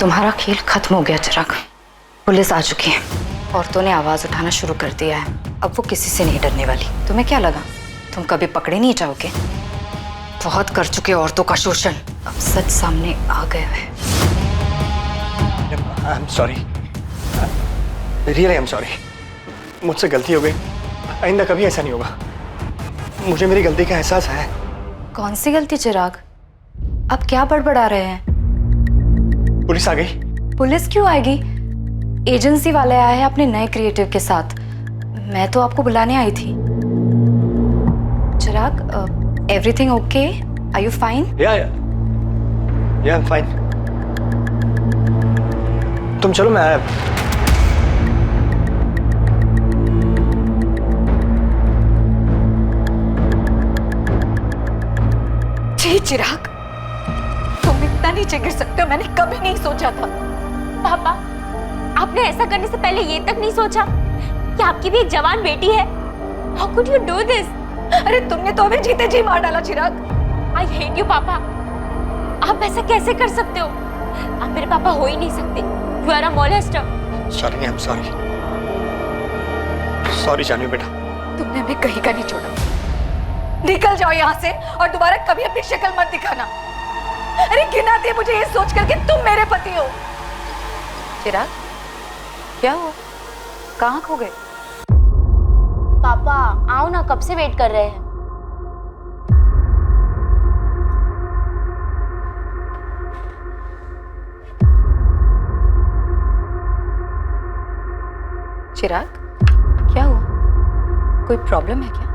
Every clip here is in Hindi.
तुम्हारा खेल खत्म हो गया चिराग। पुलिस आ चुकी है, औरतों ने आवाज उठाना शुरू कर दिया है। अब वो किसी से नहीं डरने वाली। तुम्हें क्या लगा तुम कभी पकड़े नहीं जाओगे? बहुत कर चुके औरतों का शोषण, अब सच सामने आ गया है। I'm sorry. Really I'm sorry. मुझसे गलती हो गई, आइंदा कभी ऐसा नहीं होगा। मुझे मेरी गलती का एहसास है। कौन सी गलती चिराग? अब क्या बड़बड़ा रहे हैं? पुलिस आ गई। पुलिस क्यों आएगी? एजेंसी वाले आए हैं अपने नए क्रिएटिव के साथ। मैं तो आपको बुलाने आई थी। Chirag, everything okay? Are you fine? Yeah I'm fine. तुम चलो, मैं आया। जी चिराग, तुम इतना नीचे गिर सकते हो, मैंने कभी नहीं सोचा था। पापा, आपने ऐसा करने से पहले ये तक नहीं सोचा कि आपकी भी एक जवान बेटी है? How could you do this? अरे तुमने तो हमें जीते जी मार डाला चिराग। I hate you पापा। आप ऐसा कैसे कर सकते हो? आप मेरे पापा हो ही नहीं सकते। You are a molester। Shalini, I'm sorry. Sorry Janvi बेटा। तुमने हमें कहीं का नहीं छोड़ा। निकल जाओ यहाँ से और दोबारा कभी अपनी शक्ल मत दिखाना। अरे घिन आती है मुझे ये सोच कर कि तुम मेरे पति हो। चिराग, क्या हुआ? कहाँ खो गए? पापा आओ ना, कब से वेट कर रहे हैं। चिराग, क्या हुआ? कोई प्रॉब्लम है क्या?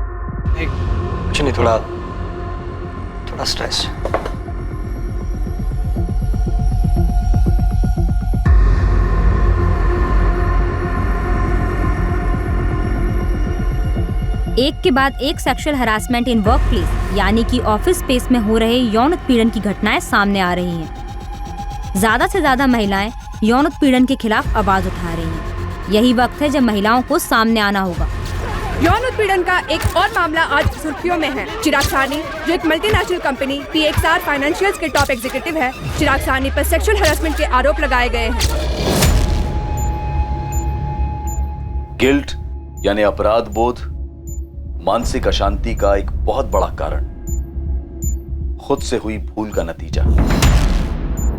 कुछ नहीं, थोड़ा स्ट्रेस। एक के बाद एक sexual harassment in work place यानी कि ऑफिस स्पेस में हो रहे यौन उत्पीड़न की घटनाएं सामने आ रही हैं। ज्यादा से ज्यादा महिलाएं यौन उत्पीड़न के खिलाफ आवाज उठा रही हैं। यही वक्त है जब महिलाओं को सामने आना होगा। यौन उत्पीड़न का एक और मामला आज सुर्खियों में है। चिराग साहनी, जो एक मल्टीनेशनल कंपनी PXR फाइनेंशियल्स के टॉप एग्जीक्यूटिव है, चिराग साहनी पर सेक्सुअल हरासमेंट के आरोप लगाए गए हैं। गिल्ट यानी अपराध बोध मानसिक अशांति का एक बहुत बड़ा कारण, खुद से हुई भूल का नतीजा।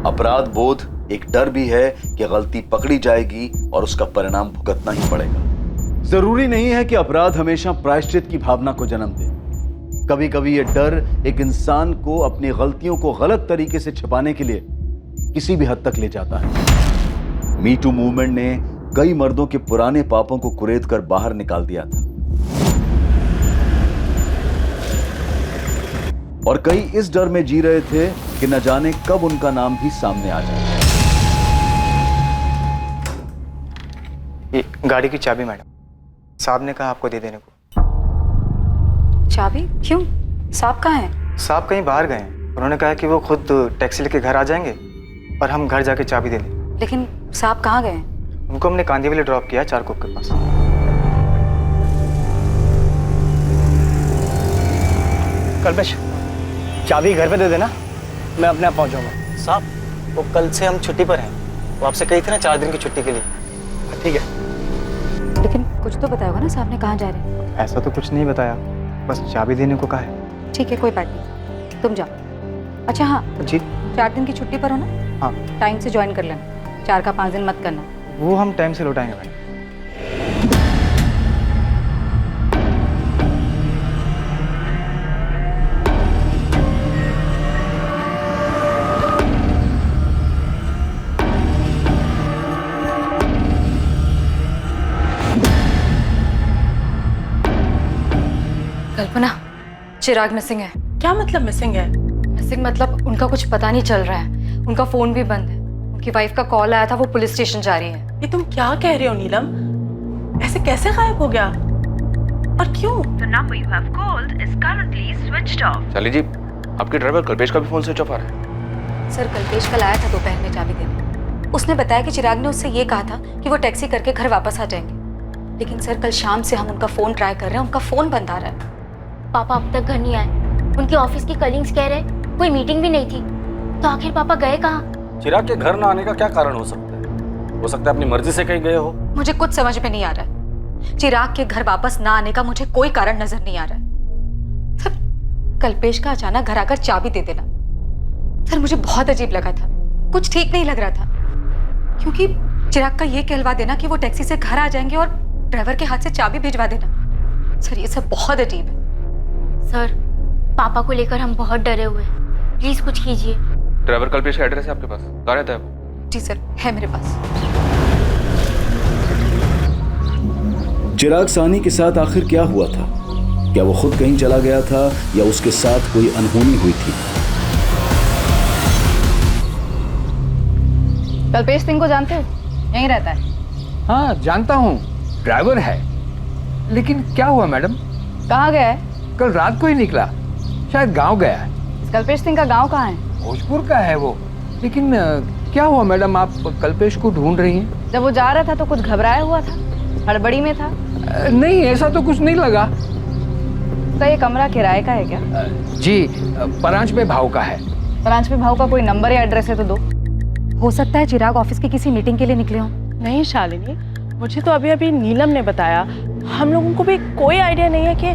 अपराध बोध एक डर भी है कि गलती पकड़ी जाएगी और उसका परिणाम भुगतना ही पड़ेगा। जरूरी नहीं है कि अपराध हमेशा प्रायश्चित की भावना को जन्म दे। कभी कभी यह डर एक इंसान को अपनी गलतियों को गलत तरीके से छिपाने के लिए किसी भी हद तक ले जाता है। मी टू मूवमेंट ने कई मर्दों के पुराने पापों को कुरेद कर बाहर निकाल दिया था और कई इस डर में जी रहे थे कि न जाने कब उनका नाम भी सामने आ जाए। ये गाड़ी की चाबी मैडम, साहब ने कहा आपको दे देने को। चाबी? क्यों? साहब कहाँ हैं? साहब कहीं बाहर गए हैं। उन्होंने कहा कि वो खुद टैक्सी लेके घर आ जाएंगे और हम घर जाके चाबी दे दें। लेकिन साहब कहाँ गए? उनको हमने कांदीवली ड्रॉप किया, चारकोप के पास। कल्पेश, चाबी घर पे दे देना, मैं अपने आप पहुंच जाऊंगा। साहब, वो कल से हम छुट्टी पर हैं। वो आपसे कही थी ना 4 दिन की छुट्टी के लिए। ठीक है। लेकिन कुछ तो बताया होगा ना साहब ने कहाँ जा रहे हैं? ऐसा तो कुछ नहीं बताया, बस चाबी देने को कहा है। ठीक है, कोई बात नहीं, तुम जाओ। अच्छा हाँ जी, 4 दिन की छुट्टी पर हो ना? हाँ। टाइम से ज्वाइन कर लेना, 4 का 5 दिन मत करना। वो हम टाइम से लौटाएंगे मैडम। कल्पना, चिराग मिसिंग है। क्या मतलब मिसिंग है? मिसिंग मतलब उनका कुछ पता नहीं चल रहा है। उनका फोन भी बंद है। उनकी वाइफ का कॉल आया था, वो पुलिस स्टेशन जा रही है। ये तुम क्या कह रहे हो नीलम? ऐसे कैसे गायब हो गया और क्यों? The number you have called is currently switched off. शाली जी, आपके ड्राइवर कल्पेश का भी फोन स्विच ऑफ आ रहा है। सर, कल्पेश कल आया था दोपहर में चाबी देने। उसने बताया कि चिराग ने उससे ये कहा था कि वो टैक्सी करके घर वापस आ जाएंगे। लेकिन सर, कल शाम से हम उनका फोन ट्राई कर रहे हैं, उनका फोन बंद आ रहा है। पापा अब तक घर नहीं आए। उनके ऑफिस की कलीग्स कह रहे कोई मीटिंग भी नहीं थी। तो आखिर पापा गए कहाँ? चिराग के घर ना आने का क्या कारण हो सकता है? हो सकता है अपनी मर्जी से कहीं गए हो। मुझे कुछ समझ में नहीं आ रहा है। चिराग के घर वापस ना आने का मुझे कोई कारण नजर नहीं आ रहा है। सर, कल्पेश का अचानक घर आकर चाबी दे देना, सर मुझे बहुत अजीब लगा था। कुछ ठीक नहीं लग रहा था, क्योंकि चिराग का ये कहलवा देना कि वो टैक्सी से घर आ जाएंगे और ड्राइवर के हाथ से चाबी भिजवा देना, सर ये सब बहुत अजीब है। सर, पापा को लेकर हम बहुत डरे हुए हैं, प्लीज कुछ कीजिए। ड्राइवर कल्पेश का एड्रेस है आपके पास? कहाँ रहता है वो? जी सर, है मेरे पास। चिराग सानी के साथ आखिर क्या हुआ था? क्या वो खुद कहीं चला गया था या उसके साथ कोई अनहोनी हुई थी? कल्पेश सिंह को जानते हो? यहीं रहता है। हाँ जानता हूँ, ड्राइवर है। लेकिन क्या हुआ मैडम? कहाँ गया है? कल रात को ही निकला, शायद गांव गया है। कल्पेश सिंह का गांव कहाँ है? भोजपुर का है वो। लेकिन क्या हुआ मैडम, आप कल्पेश को ढूंढ रही हैं? जब वो जा रहा था तो कुछ घबराया हुआ था, हड़बड़ी में था। नहीं, ऐसा तो कुछ नहीं लगा। तो ये कमरा किराए का है क्या? जी, परांच पे भाव का है। परांच पे भाव का कोई नंबर या एड्रेस है तो दो। हो सकता है चिराग ऑफिस की किसी मीटिंग के लिए निकले हों। नहीं शालिनी, मुझे तो अभी नीलम ने बताया। हम लोगों को भी कोई आइडिया नहीं है कि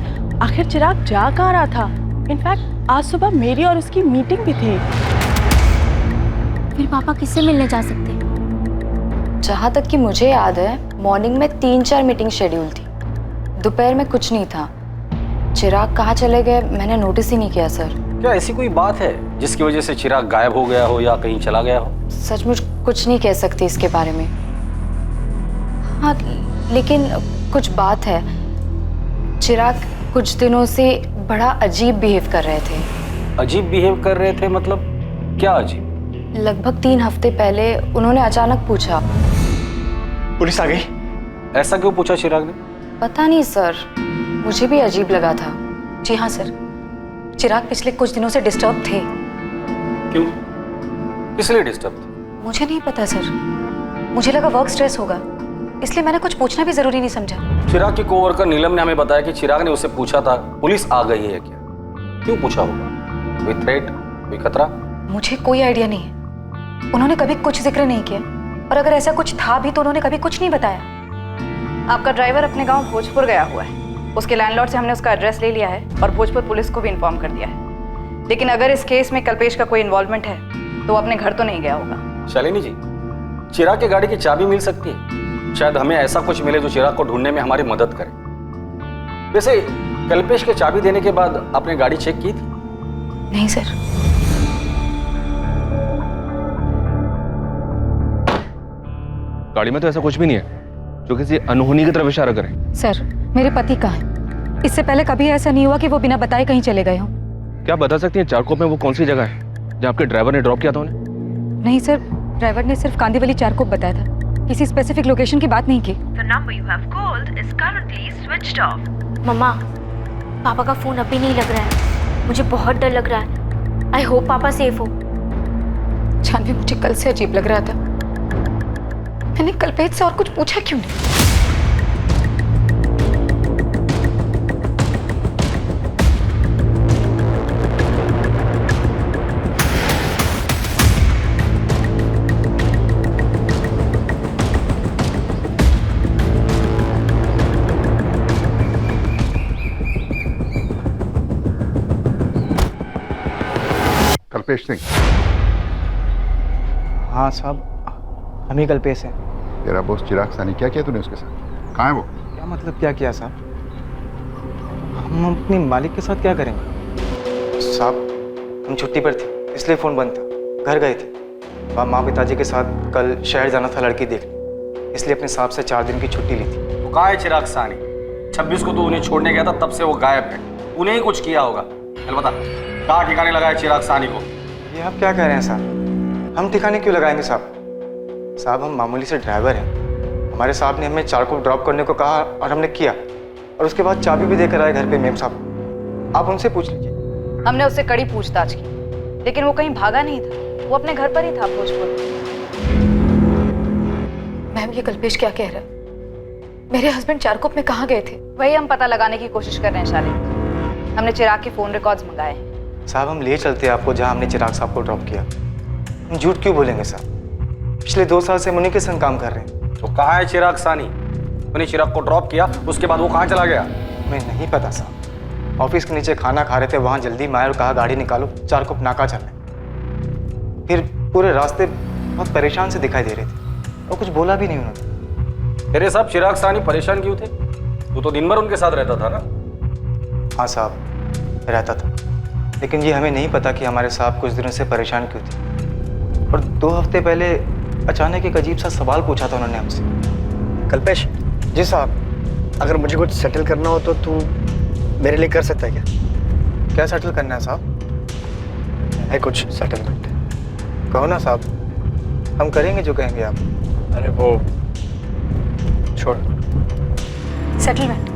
आखिर चिराग जा कहाँ रहा था। इनफैक्ट आज सुबह मेरी और उसकी मीटिंग भी थी। फिर पापा किससे मिलने जा सकते? जहाँ तक कि मुझे याद है, मॉर्निंग में 3-4 मीटिंग शेड्यूल थी, दोपहर में कुछ नहीं था। चिराग कहाँ चले गए मैंने नोटिस ही नहीं किया सर। क्या ऐसी कोई बात है जिसकी वजह से चिराग गायब हो गया हो या कहीं चला गया हो? सचमुच कुछ नहीं कह सकती इसके बारे में। हाँ, लेकिन कुछ बात है। चिराग कुछ दिनों से बड़ा अजीब बिहेव कर रहे थे। अजीब बिहेव कर रहे थे मतलब क्या अजीब? लगभग 3 हफ्ते पहले उन्होंने अचानक पूछा, पुलिस आ गई? ऐसा क्यों पूछा चिराग ने? पता नहीं सर, मुझे भी अजीब लगा था। जी हाँ सर, चिराग पिछले कुछ दिनों से डिस्टर्ब थे। क्यों? किस लिए डिस्टर्ब थे? मुझे नहीं पता सर, मुझे लगा वर्क स्ट्रेस होगा, इसलिए मैंने कुछ पूछना भी जरूरी नहीं समझा। चिराग की कोवर्कर नीलम ने हमें बताया कि चिराग ने उससे पूछा था पुलिस आ गई है क्या। क्यों पूछा होगा? कोई थ्रेट, कोई खतरा? मुझे कोई आइडिया नहीं है। उन्होंने कभी कुछ जिक्र नहीं किया, और अगर ऐसा कुछ था भी तो उन्होंने कभी कुछ नहीं बताया। आपका ड्राइवर अपने गांव भोजपुर गया हुआ है। उसके लैंडलॉर्ड से हमने उसका एड्रेस ले लिया है और भोजपुर पुलिस को भी इन्फॉर्म कर दिया है। लेकिन अगर इस केस में कल्पेश का कोई इन्वॉल्वमेंट है तो वो अपने घर तो नहीं गया होगा। शालिनी जी, चिराग की गाड़ी की चाबी मिल सकती है। शायद हमें ऐसा कुछ मिले जो चिराग को ढूंढने में हमारी मदद करे। वैसे कल्पेश के चाबी देने के बाद आपने गाड़ी चेक की थी? नहीं सर। गाड़ी में तो ऐसा कुछ भी नहीं है जो किसी अनहोनी की तरफ इशारा करे। सर, मेरे पति कहाँ हैं? इससे पहले कभी ऐसा नहीं हुआ कि वो बिना बताए कहीं चले गए हों। क्या बता सकती हैं चारकोप में वो कौन सी जगह है जहाँ आपके ड्राइवर ने ड्रॉप किया था उन्हें? नहीं सर, ड्राइवर ने सिर्फ कांदीवली चारकोप बताया था, किसी स्पेसिफिक लोकेशन की बात नहीं की। The number you have called is currently switched off. मम्मा, पापा का फोन अभी नहीं लग रहा है, मुझे बहुत डर लग रहा है। आई होप पापा सेफ हो। जानवी, मुझे कल से अजीब लग रहा था। मैंने कल्पेश से और कुछ पूछा क्यों नहीं? कल्पेश सिंह? हाँ साहब, हम ही कल्पेश हैं। तेरा बॉस चिराग सानी, क्या किया तूने उसके साथ? कहाँ है वो? क्या मतलब क्या किया साहब? हम अपने मालिक के साथ क्या करेंगे साहब? हम छुट्टी पर थे इसलिए फ़ोन बंद था, घर गए थे। माँ पिताजी के साथ कल शहर जाना था लड़की देखने, इसलिए अपने साहब से 4 दिन की छुट्टी ली थी। वो कहाँ है चिराग सानी? 26 को तो उन्हें छोड़ने गया था, तब से वो गायब है। उन्हें ही कुछ किया होगा। चल बता, कहाँ ठिकाने लगाया चिराग सानी को? ये आप क्या कह रहे हैं साहब? हम ठिकाने क्यों लगाएंगे साहब? साहब, हम मामूली से ड्राइवर हैं। हमारे साहब ने हमें चारकोप ड्रॉप करने को कहा और हमने किया, और उसके बाद चाबी भी देकर आए घर पे। मेम साहब, आप उनसे पूछ लीजिए। हमने उससे कड़ी पूछताछ की, लेकिन वो कहीं भागा नहीं था, वो अपने घर पर ही था भोजपुर। मैम, ये कल्पेश क्या कह रहा है? मेरे हस्बैंड चारकोप में कहाँ गए थे? वही हम पता लगाने की कोशिश कर रहे हैं शालिनी। हमने चिराग के फोन रिकॉर्ड्स मंगाए हैं। साहब, हम ले चलते हैं आपको जहाँ हमने चिराग साहब को ड्रॉप किया। हम झूठ क्यों बोलेंगे साहब? पिछले 2 साल से हम उन्हीं के संग काम कर रहे हैं। तो कहाँ है चिराग सानी? मैंने चिराग को ड्रॉप किया, उसके बाद वो कहाँ चला गया? हमें नहीं पता साहब। ऑफिस के नीचे खाना खा रहे थे, वहाँ जल्दी में आए और कहा गाड़ी निकालो, 4 कोप नाका चलने। फिर पूरे रास्ते बहुत परेशान से दिखाई दे रहे थे और कुछ बोला भी नहीं उन्होंने। तेरे साहब चिराग सानी परेशान क्यों थे? तू तो दिन भर उनके साथ रहता था ना? हाँ साहब, रहता था, लेकिन ये हमें नहीं पता कि हमारे साहब कुछ दिनों से परेशान क्यों थे। और 2 हफ्ते पहले अचानक एक अजीब सा सवाल पूछा था उन्होंने हमसे। कल्पेश। जी साहब। अगर मुझे कुछ सेटल करना हो तो तू मेरे लिए कर सकता है क्या? क्या सेटल करना है साहब? है कुछ सेटलमेंट? कहो ना साहब, हम करेंगे जो कहेंगे आप। अरे वो छोड़। सेटलमेंट?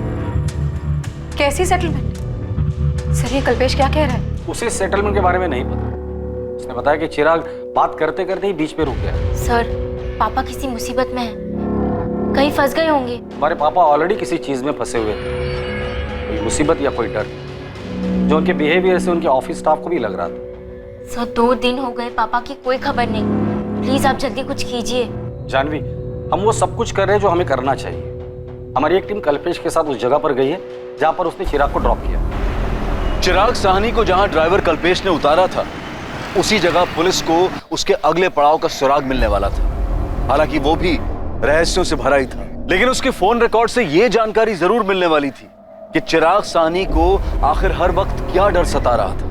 कैसी सेटलमेंट? सर ये कल्पेश क्या कह रहा है? उसे सेटलमेंट के बारे में नहीं पता। उसने बताया कि चिराग बात करते करते ही बीच में रुक गया। सर पापा किसी मुसीबत में हैं, कहीं फंस गए होंगे। हमारे पापा ऑलरेडी किसी चीज में फंसे हुए थे, कोई मुसीबत या कोई डर, जो उनके बिहेवियर से उनके ऑफिस स्टाफ को भी लग रहा था। सर 2 दिन हो गए, पापा की कोई खबर नहीं। प्लीज आप जल्दी कुछ कीजिए। जानवी, हम वो सब कुछ कर रहे हैं जो हमें करना चाहिए। हमारी एक टीम कल्पेश के साथ उस जगह पर गई है जहां पर उसने चिराग को ड्रॉप किया। चिराग साहनी को जहां ड्राइवर कल्पेश ने उतारा था, उसी जगह पुलिस को उसके अगले पड़ाव का सुराग मिलने वाला था। हालांकि वो भी रहस्यों से भरा ही था, लेकिन उसके फोन रिकॉर्ड से यह जानकारी जरूर मिलने वाली थी कि चिराग साहनी को आखिर हर वक्त क्या डर सता रहा था।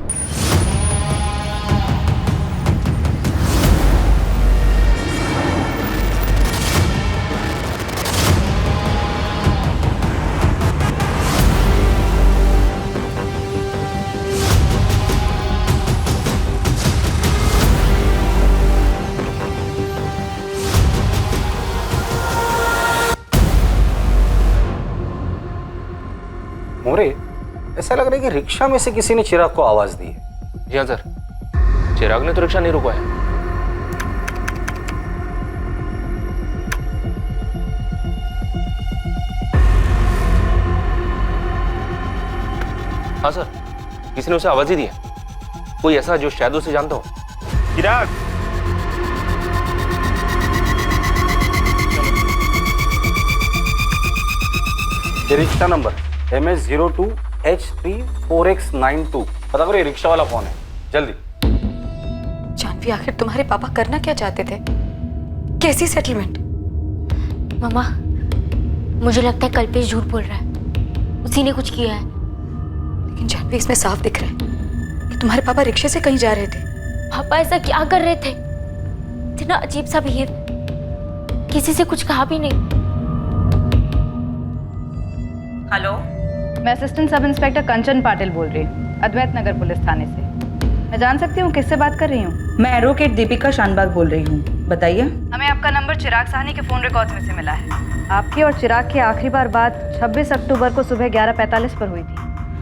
मोरे, ऐसा लग रहा है कि रिक्शा में से किसी ने चिराग को आवाज दी है। जी हाँ सर, चिराग ने तो रिक्शा नहीं रुकवाया। हाँ सर, किसी ने उसे आवाज ही दी है, कोई ऐसा जो शायद उसे जानता हो। चिराग। ये रिक्शा नंबर MS02H34X92, पता करो ये रिक्शा वाला कौन है, जल्दी। जानवी, आखिर तुम्हारे पापा करना क्या चाहते थे? कैसी सेटलमेंट? मामा, मुझे लगता है कल्पेश झूठ बोल रहा है, उसी ने कुछ किया है। लेकिन जानवी, इसमें साफ दिख रहा है कि तुम्हारे पापा रिक्शे से कहीं जा रहे थे। पापा ऐसा क्या कर रहे थे? इतना अजीब सा बिहेव, किसी से कुछ कहा भी नहीं। हेलो, मैं असिस्टेंट सब इंस्पेक्टर कंचन पाटिल बोल रही हूँ, अद्वैत नगर पुलिस थाने से। मैं जान सकती हूँ किससे बात कर रही हूँ? मैं एडवोकेट दीपिका शानबाग बोल रही हूँ, बताइए। हमें आपका नंबर चिराग साहनी के फोन रिकॉर्ड्स में से मिला है। आपकी और चिराग की आखिरी बार बात 26 अक्टूबर को सुबह 11:45 पर हुई थी।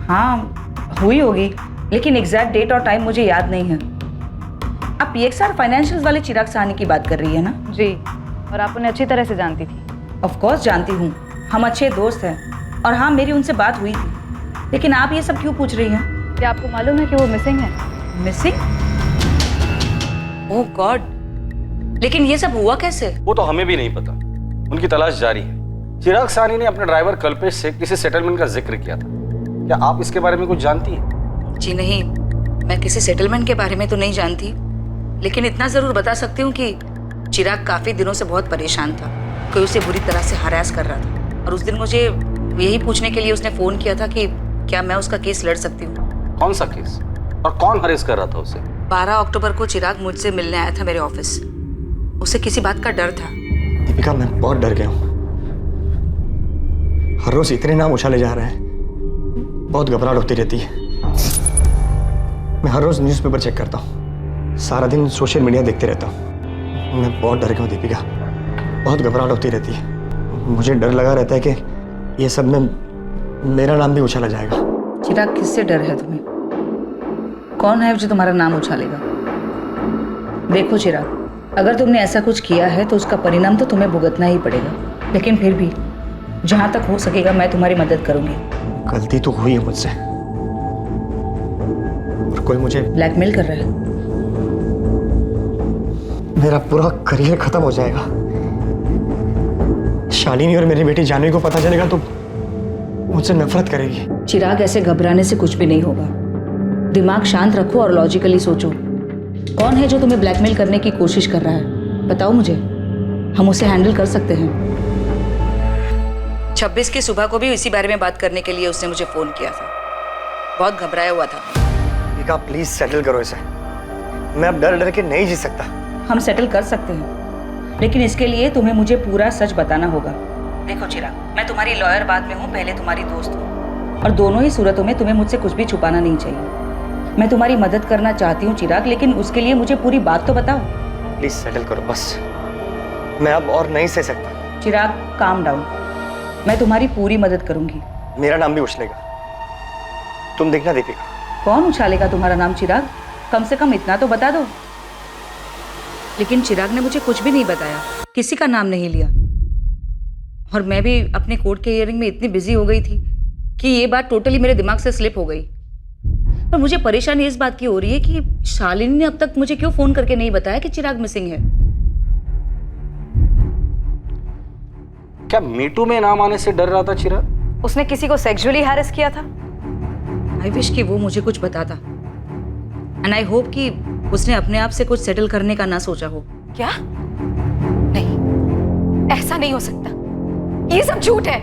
हाँ, हुई होगी, लेकिन एग्जैक्ट डेट और टाइम मुझे याद नहीं है। आप PXR फाइनेंशियल्स वाले चिराग साहनी की बात कर रही है ना? जी, और आप उन्हें अच्छी तरह से जानती थी। ऑफ कोर्स जानती हूँ, हम अच्छे दोस्त हैं, और हाँ मेरी उनसे बात हुई थी। लेकिन आप ये सब क्यों पूछ रही हैं? क्या आपको मालूम है कि वो मिसिंग है? मिसिंग? ओह गॉड, लेकिन ये सब हुआ कैसे? वो तो हमें भी नहीं पता, उनकी तलाश जारी है। चिराग साहनी ने अपने ड्राइवर कल्पेश से किसी सेटलमेंट का जिक्र किया था, क्या आप इसके बारे में कुछ जानती हैं? जी नहीं, मैं किसी सेटलमेंट के बारे में तो नहीं जानती, लेकिन इतना जरूर बता सकती हूँ कि चिराग काफी दिनों से बहुत परेशान था, कोई उसे बुरी तरह से हरास कर रहा था, और उस दिन मुझे यही पूछने के लिए उसने फोन किया था कि क्या मैं उसका केस लड़ सकती हूँ। कौन सा केस और कौन हरेस कर रहा था उसे? 12 अक्टूबर को चिराग मुझसे मिलने आया था मेरे ऑफिस। उसे किसी बात का डर था। दीपिका, मैं बहुत डर गया हूँ। हर रोज इतने नाम उछाले जा रहे हैं, बहुत घबराहट होती रहती है। मैं हर रोज न्यूज़पेपर चेक करता हूँ, सारा दिन सोशल मीडिया देखते रहता हूँ। मैं बहुत डर गया हूँ दीपिका, बहुत घबराहट होती रहती है। मुझे डर लगा रहता है कि ये सब में मेरा नाम भी उछाला जाएगा। चिराग, किससे डर है तुम्हें? कौन है जो तुम्हारा नाम उछालेगा? देखो चिराग, अगर तुमने ऐसा कुछ किया है तो उसका परिणाम तो तुम्हें भुगतना ही पड़ेगा, लेकिन फिर भी जहां तक हो सकेगा मैं तुम्हारी मदद करूंगी। गलती तो हुई है मुझसे, और कोई मुझे ब्लैकमेल कर रहा है। मेरा पूरा करियर खत्म हो जाएगा। शालिनी और मेरी बेटी जानवी को पता चलेगा तो मुझसे नफरत करेगी। चिराग, ऐसे घबराने से कुछ भी नहीं होगा। दिमाग शांत रखो और लॉजिकली सोचो। कौन है जो तुम्हें ब्लैकमेल करने की कोशिश कर रहा है? बताओ मुझे, हम उसे हैंडल कर सकते हैं। 26 की सुबह को भी इसी बारे में बात करने के लिए उसने मुझे फोन किया था। बहुत घबराया हुआ था। दीपिका प्लीज सेटल करो इसे। मैं अब डर डर के नहीं जी सकता। हम सेटल कर सकते हैं, लेकिन इसके लिए तुम्हें मुझे पूरा सच बताना होगा। देखो चिराग, मैं तुम्हारी लॉयर बाद में हूँ, पहले तुम्हारी दोस्त हूँ, और दोनों ही सूरतों में तुम्हें मुझसे कुछ भी छुपाना नहीं चाहिए। मैं तुम्हारी मदद करना चाहती हूँ चिराग, लेकिन उसके लिए मुझे पूरी बात तो बताओ। प्लीज सेटल करो बस, मैं अब और नहीं सह सकता। चिराग काम डाउन, मैं तुम्हारी पूरी मदद करूंगी। मेरा नाम भी उछलेगा, तुम देखना दीपिका। कौन उछालेगा तुम्हारा नाम चिराग? कम से कम इतना तो बता दो। लेकिन चिराग ने मुझे कुछ भी नहीं बताया, किसी का नाम नहीं लिया, और मैं भी अपने कोर्ट के हियरिंग में इतनी बिजी हो गई थी कि ये बात टोटली मेरे दिमाग से स्लिप हो गई। पर मुझे परेशानी इस बात की हो रही है कि शालिनी ने अब तक मुझे क्यों फोन करके नहीं बताया कि चिराग मिसिंग है। क्या मीटू में नाम आने से डर रहा था चिराग? उसने किसी को सेक्सुअली हैरेस किया था। आई विश कि वो मुझे कुछ बताता, एंड आई होप कि उसने अपने आप से कुछ सेटल करने का ना सोचा हो। क्या? नहीं, ऐसा नहीं हो सकता, ये सब झूठ है।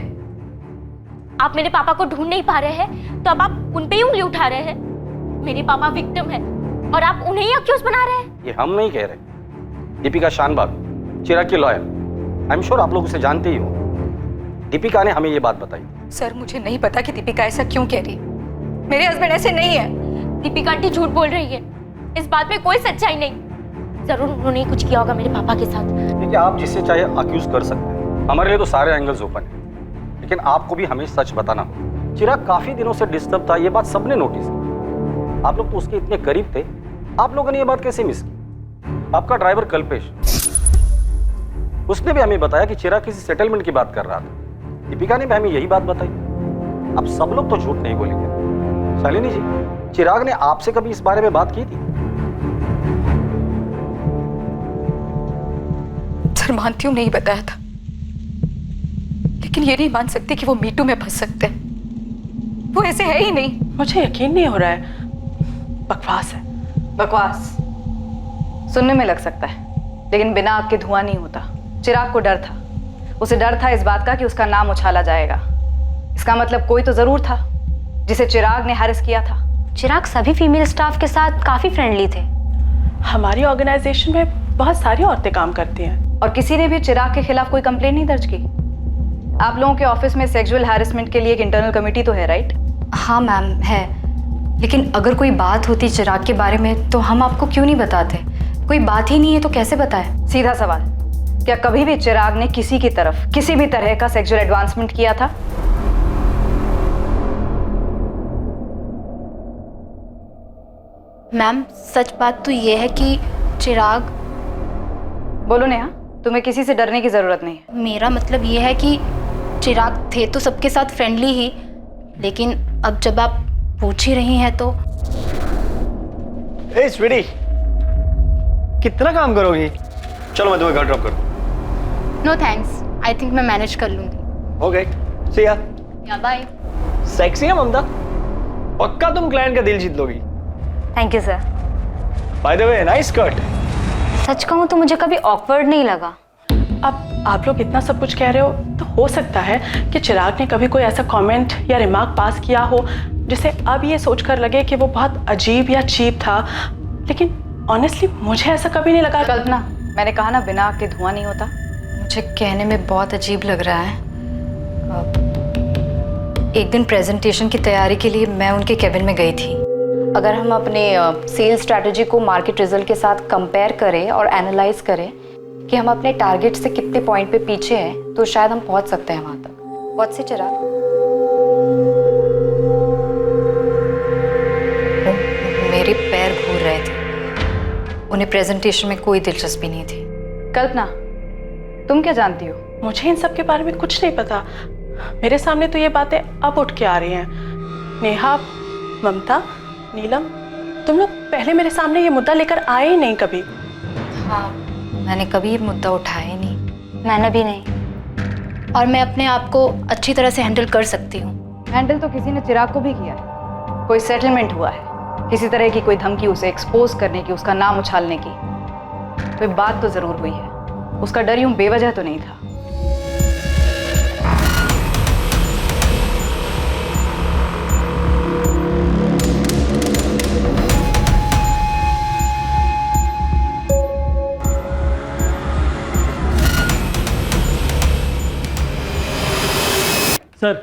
आप मेरे पापा को ढूंढ नहीं पा रहे हैं तो अब आप उन पे ही उंगली उठा रहे हैं। मेरे पापा विक्टिम है और आप उन्हें ही अक्यूज बना रहे हैं। ये हम नहीं कह रहे। दीपिका शानबाग, चिराग की लॉयर, आई एम श्योर आप लोग उसे जानते ही हो। दीपिका ने हमें ये बात बताई। सर मुझे नहीं पता कि दीपिका ऐसा क्यों कह रही है। मेरे हस्बैंड ऐसे नहीं है। दीपिका आंटी झूठ बोल रही है, इस बात में कोई सच्चाई नहीं। जरूर उन्होंने कुछ किया होगा मेरे पापा के साथ। देखिए, आप जिससे चाहे अक्यूज कर सकते हैं, हमारे लिए तो सारे एंगल्स ओपन है, लेकिन आपको भी हमें सच बताना होगा। चिराग काफी दिनों से डिस्टर्ब था, ये बात सबने नोटिस की। आप लोग तो उसके इतने करीब थे, आप लोगों ने ये बात कैसे मिस की? आपका ड्राइवर कल्पेश, उसने भी हमें बताया कि चिराग किसी सेटलमेंट की बात कर रहा था। दीपिका ने भी हमें यही बात बताई। अब सब लोग तो झूठ नहीं बोलेंगे। शालिनी जी, चिराग ने आपसे कभी इस बारे में बात की थी? सर मानती हूँ नहीं बताया था, लेकिन ये नहीं मान सकती कि वो मीटू में फंस सकते हैं। वो ऐसे है ही नहीं। मुझे यकीन नहीं हो रहा है। बकवास है। बकवास सुनने में लग सकता है, लेकिन बिना आग के धुआं नहीं होता। चिराग को डर था, उसे डर था इस बात का कि उसका नाम उछाला जाएगा। इसका मतलब कोई तो जरूर था जिसे चिराग ने हैरेस किया था। चिराग सभी फीमेल स्टाफ के साथ काफी फ्रेंडली थे। हमारी ऑर्गेनाइजेशन में बहुत सारी औरतें काम करती हैं, और किसी ने भी चिराग के खिलाफ कोई कंप्लेंट नहीं दर्ज की। आप लोगों के ऑफिस में सेक्सुअल हैरेसमेंट के लिए एक इंटरनल कमेटी तो है, राइट? हाँ मैम है, लेकिन अगर कोई बात होती चिराग के बारे में तो हम आपको क्यों नहीं बताते? कोई बात ही नहीं है तो कैसे बताए? सीधा सवाल, क्या कभी भी चिराग ने किसी की तरफ किसी भी तरह का सेक्सुअल एडवांसमेंट किया था? मैम सच बात तो ये है कि चिराग। बोलो नेहा, तुम्हें किसी से डरने की जरूरत नहीं है। मेरा मतलब ये है कि चिराग थे तो सबके साथ फ्रेंडली ही, लेकिन अब जब आप पूछ ही रही हैं तो। ए स्वीटी, कितना काम करोगी? चलो मैं तुम्हें घर ड्रॉप कर दूं। नो थैंक्स, आई थिंक मैं मैनेज कर लूंगी। ओके, सी या। या बाय। सेक्सी है ममता, पक्का तुम क्लाइंट का दिल जीत लोगी। Thank you sir. By the way, nice cut. सच कहूँ तो मुझे कभी ऑकवर्ड नहीं लगा। अब आप लोग इतना सब कुछ कह रहे हो तो हो सकता है कि चिराग ने कभी कोई ऐसा कमेंट या रिमार्क पास किया हो जिसे अब ये सोचकर लगे कि वो बहुत अजीब या चीप था, लेकिन ऑनेस्टली मुझे ऐसा कभी नहीं लगा। कल्पना, मैंने कहा ना बिना आग के धुआं नहीं होता। मुझे कहने में बहुत अजीब लग रहा है। एक दिन प्रेजेंटेशन की तैयारी के लिए मैं उनके केबिन में गई थी। अगर हम अपने सेल्स स्ट्रैटेजी को मार्केट रिजल्ट के साथ कंपेयर करें और एनालाइज करें कि हम अपने टारगेट से कितने पॉइंट पे पीछे हैं, तो शायद हम पहुंच सकते हैं वहां तक। बहुत से चिराग, मेरे पैर घूर रहे थे। उन्हें प्रेजेंटेशन में कोई दिलचस्पी नहीं थी। कल्पना, तुम क्या जानती हो? मुझे इन सब के बारे में कुछ नहीं पता। मेरे सामने तो ये बातें अब उठ के आ रही हैं। नेहा, ममता, नीलम, तुम लोग पहले मेरे सामने ये मुद्दा लेकर आए ही नहीं कभी। हाँ, मैंने कभी ये मुद्दा उठाया ही नहीं। मैंने भी नहीं, और मैं अपने आप को अच्छी तरह से हैंडल कर सकती हूँ। हैंडल तो किसी ने चिराग को भी किया है। कोई सेटलमेंट हुआ है, किसी तरह की कोई धमकी उसे एक्सपोज करने की, उसका नाम उछालने की, कोई बात तो जरूर हुई है। उसका डर यूं बेवजह तो नहीं था। सर,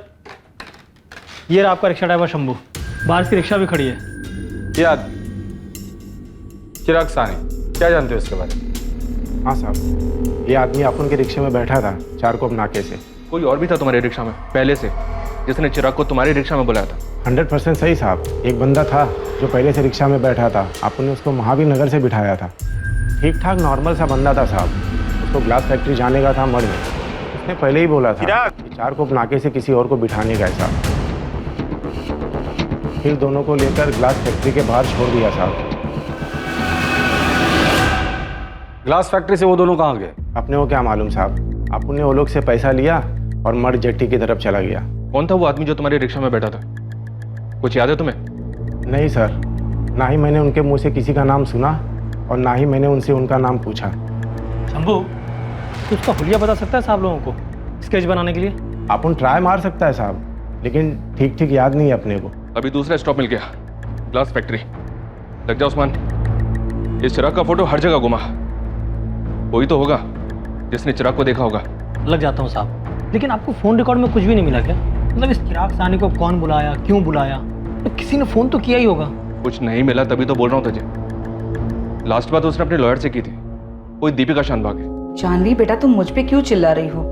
ये रहा आपका रिक्शा ड्राइवर शंभू। बाहर की रिक्शा भी खड़ी है। याद चिराग सानी, क्या जानते हो इसके बारे में? हाँ साहब, ये आदमी अपन के रिक्शे में बैठा था चारकोप नाके से। कोई और भी था तुम्हारे रिक्शा में पहले से जिसने चिराग को तुम्हारी रिक्शा में बुलाया था? 100% सही साहब। एक बंदा था जो पहले से रिक्शा में बैठा था, आपने उसको महावीर नगर से बिठाया था। ठीक ठाक नॉर्मल सा बंदा था साहब। उसको ग्लास फैक्ट्री जाने का था मड़ में। उसने पहले ही बोला था कि चारकोप नाके से किसी और को बिठाने का है साहब। फिर दोनों को लेकर ग्लास फैक्ट्री के बाहर छोड़ दिया साहब। ग्लास फैक्ट्री से वो दोनों कहाँ गए? अपने को क्या मालूम साहब। आपने वो लोग से पैसा लिया और मड़ जेट्टी की तरफ चला गया। कौन था वो आदमी जो तुम्हारे रिक्शा में बैठा था? कुछ याद है तुम्हें? नहीं सर, ना ही मैंने उनके मुंह से किसी का नाम सुना और ना ही मैंने उनसे उनका नाम पूछा। शंभू, तो उसका हुलिया बता सकता है साहब लोगों को स्केच बनाने के लिए? अपन ट्राई मार सकता है साहब, लेकिन ठीक ठीक याद नहीं है अपने को। अभी दूसरा स्टॉप मिल गया, ग्लास फैक्ट्री। लग जा उस्मान, इस चिराग का फोटो हर जगह घुमा। कोई तो होगा जिसने चिराग को देखा होगा। लग जाता हूँ साहब, लेकिन आपको फोन रिकॉर्ड में कुछ भी नहीं मिला क्या? मतलब इस चिराग सानी को कौन बुलाया, क्यों बुलाया? तो किसी ने फोन तो किया ही होगा। कुछ नहीं मिला तभी तो बोल रहा हूँ तुझे। लास्ट बात उसने अपने लॉयर से की थी, कोई दीपिका शानभाग है। जानवी बेटा, तुम मुझ पे क्यों चिल्ला रही हो?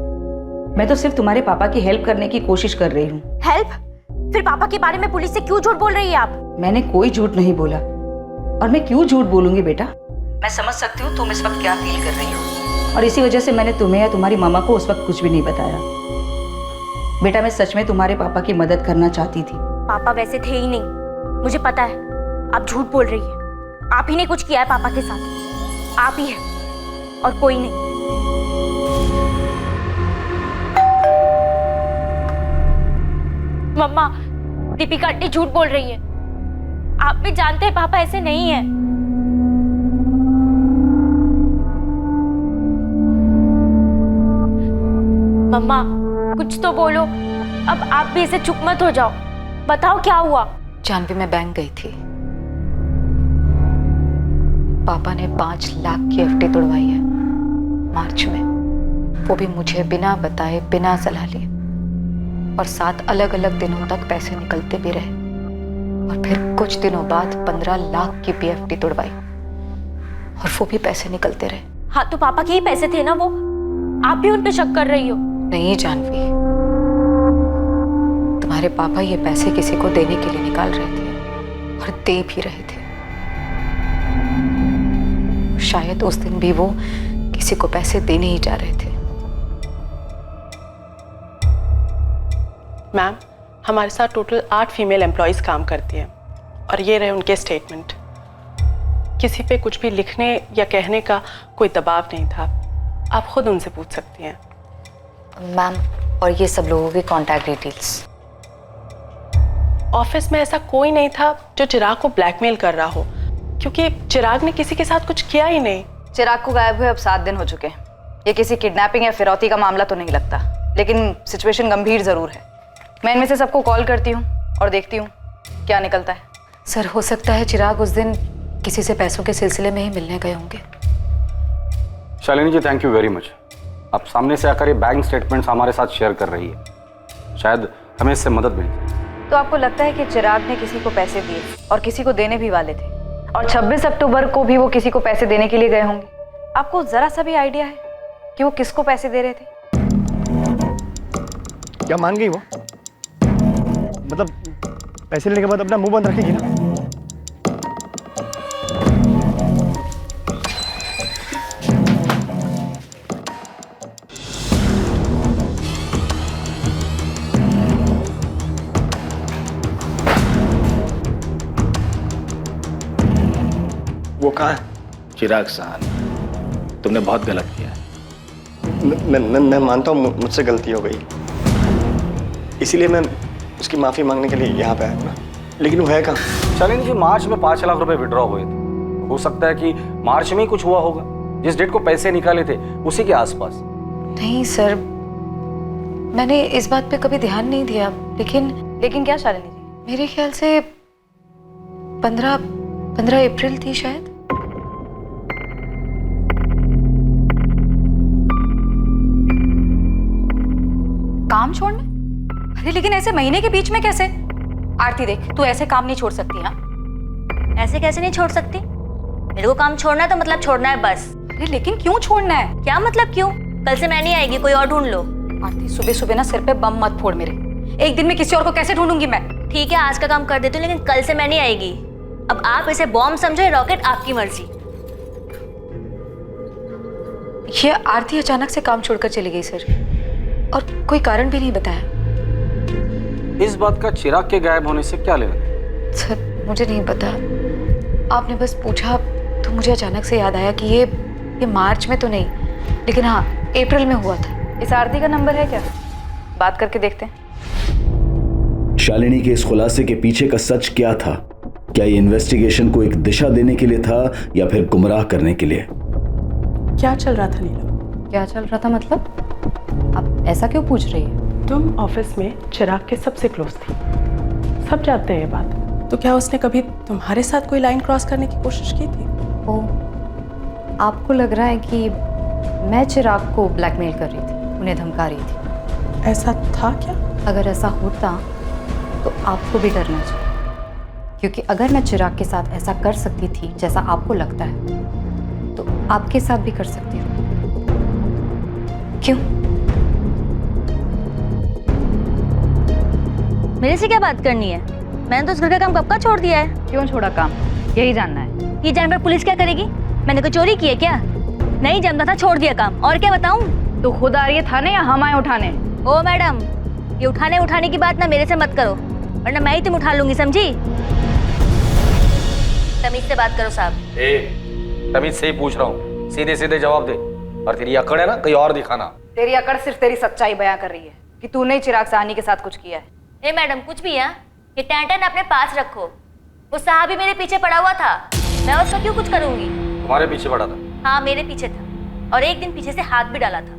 मैं तो सिर्फ तुम्हारे पापा की हेल्प करने की कोशिश कर रही हूँ। हेल्प? फिर पापा के बारे में पुलिस से क्यों झूठ बोल रही है आप? मैंने कोई झूठ नहीं बोला, और मैं क्यों झूठ बोलूंगी बेटा? मैं समझ सकती हूँ तुम इस वक्त क्या फील कर रही हो, और इसी वजह से मैंने तुम्हें या तुम्हारी मामा को उस वक्त कुछ भी नहीं बताया। बेटा, मैं सच में तुम्हारे पापा की मदद करना चाहती थी। पापा वैसे थे ही नहीं, मुझे पता है। आप झूठ बोल रही है। आप ही ने कुछ किया है पापा के साथ। आप ही है और कोई नहीं। मम्मा, दीपिका आंटी झूठ बोल रही है। आप भी जानते हैं पापा ऐसे नहीं है। मम्मा, कुछ तो बोलो। अब आप भी ऐसे चुप मत हो जाओ। बताओ क्या हुआ? जानवी, मैं बैंक गई थी। पापा ने 5 लाख की एफडी तोड़वाई है मार्च में, वो भी मुझे बिना बताए, बिना सलाह लिए। और 7 अलग अलग दिनों तक पैसे निकलते भी रहे, और फिर कुछ दिनों बाद 15 लाख की पीएफडी तोड़वाई, और वो भी पैसे निकलते रहे। हाँ, तो पापा के ही पैसे थे ना वो। आप भी उन पे शक कर रही हो? नहीं जानवी, तुम्हारे पापा ये पैसे किसी को देने के लिए निकाल रहे थे, और दे भी रहे थे। शायद उस दिन भी वो किसी को पैसे देने ही जा रहे थे। मैम, हमारे साथ टोटल 8 फीमेल एम्प्लॉयज़ काम करती हैं, और ये रहे उनके स्टेटमेंट। किसी पे कुछ भी लिखने या कहने का कोई दबाव नहीं था। आप खुद उनसे पूछ सकती हैं। मैम, और ये सब लोगों की कॉन्टैक्ट डिटेल्स? ऑफिस में ऐसा कोई नहीं था जो चिराग को ब्लैकमेल कर रहा हो, क्योंकि चिराग ने किसी के साथ कुछ किया ही नहीं। चिराग को गायब हुए अब 7 दिन हो चुके हैं। ये किसी किडनैपिंग या फिरौती का मामला तो नहीं लगता, लेकिन सिचुएशन गंभीर जरूर है। मैं इनमें से सबको कॉल करती हूँ और देखती हूँ क्या निकलता है। सर, हो सकता है चिराग उस दिन किसी से पैसों के सिलसिले में ही मिलने गए होंगे। शालिनी जी, थैंक यू वेरी मच। आप सामने से आकर ये बैंक स्टेटमेंट्स हमारे साथ शेयर कर रही है, शायद हमें इससे मदद मिले। तो आपको लगता है कि चिराग ने किसी को पैसे दिए और किसी को देने भी वाले थे, और 26 अक्टूबर को भी वो किसी को पैसे देने के लिए गए होंगे? आपको जरा सा भी आइडिया है कि वो किसको पैसे दे रहे थे? क्या मान गई वो? मतलब पैसे लेने के बाद अपना मुंह बंद रखेगी ना? वो कहाँ है? चिराग साहनी, तुमने बहुत गलत किया है। मैं मानता हूँ मुझसे गलती हो गई, इसीलिए मैं उसकी माफ़ी मांगने के लिए यहाँ पे आया, लेकिन वो है कहाँ? शालिनी जी, मार्च में 5 लाख रुपए विड्रॉ हुए थे। हो सकता है कि मार्च में ही कुछ हुआ होगा, जिस डेट को पैसे निकाले थे उसी के आसपास। नहीं सर, मैंने इस बात पे कभी ध्यान नहीं दिया, लेकिन क्या शालिनी जी, मेरे ख्याल से 15 अप्रैल थी शायद। काम छोड़ना? अरे लेकिन ऐसे महीने के बीच में कैसे? आरती देख, तू ऐसे काम नहीं छोड़ सकती। हाँ, ऐसे कैसे नहीं छोड़ सकती? मेरे को काम छोड़ना है तो मतलब छोड़ना है बस। अरे लेकिन क्यों छोड़ना है? क्या मतलब क्यों? कल से मैं नहीं आएगी, कोई और ढूंढ लो। आरती, सुबह सुबह ना सिर पे बम मत फोड़ मेरे। एक दिन में किसी और को कैसे ढूंढूंगी मैं? ठीक है, आज का काम कर देती हूँ, लेकिन कल से मैं नहीं आएगी। अब आप इसे बॉम्ब समझो, रॉकेट आपकी मर्जी। ये आरती अचानक से काम छोड़कर चली गई सर, और कोई कारण भी नहीं बताया। इस बात का चिराग के गायब होने से क्या लेना? सर मुझे नहीं पता, आपने बस पूछा तो मुझे अचानक से याद आया कि ये मार्च में तो नहीं, लेकिन हाँ अप्रैल में हुआ था। इस आरती का नंबर है क्या? बात करके देखते हैं। शालिनी के इस खुलासे के पीछे का सच क्या था? क्या ये इन्वेस्टिगेशन को एक दिशा देने के लिए था या फिर गुमराह करने के लिए? क्या चल रहा था नीलम? क्या चल रहा था मतलब? आप ऐसा क्यों पूछ रही है? तुम ऑफिस में चिराग के सबसे क्लोज थी, सब जानते हैं ये बात। तो क्या उसने कभी तुम्हारे साथ कोई लाइन क्रॉस करने की कोशिश की थी? ओह, आपको लग रहा है कि मैं चिराग को ब्लैकमेल कर रही थी, उन्हें धमका रही थी? ऐसा था क्या? अगर ऐसा होता तो आपको भी डरना चाहिए, क्योंकि अगर मैं चिराग के साथ ऐसा कर सकती थी जैसा आपको लगता है, तो आपके साथ भी कर सकती हूँ। क्यों? मेरे से क्या बात करनी है? मैंने तो उस घर का काम कब का छोड़ दिया है। क्यों छोड़ा काम, यही जानना है? ये जानने पर पुलिस क्या करेगी? मैंने कोई चोरी की है क्या? नहीं जमता था, छोड़ दिया काम। और क्या बताऊं? तो खुद आ रही है थाने या हम आए उठाने? ओ मैडम, ये उठाने की बात ना मेरे से मत करो, वरना मैं ही तुम उठा लूंगी, समझी? तमीज से बात करो साहब। तमीज से ही पूछ रहा हूँ, सीधे सीधे जवाब दे। और तेरी अकड़ है ना, कहीं और दिखाना। तेरी अकड़ सिर्फ तेरी सच्चाई बयां कर रही है कि तूने चिराग साहनी के साथ कुछ किया है। ए मैडम, कुछ भी है, ये टैंटन अपने पास रखो। वो साहब भी मेरे पीछे पड़ा हुआ था, मैं उसका क्यों कुछ करूंगी? तुम्हारे पीछे पड़ा था? हाँ मेरे पीछे था, और एक दिन पीछे से हाथ भी डाला था।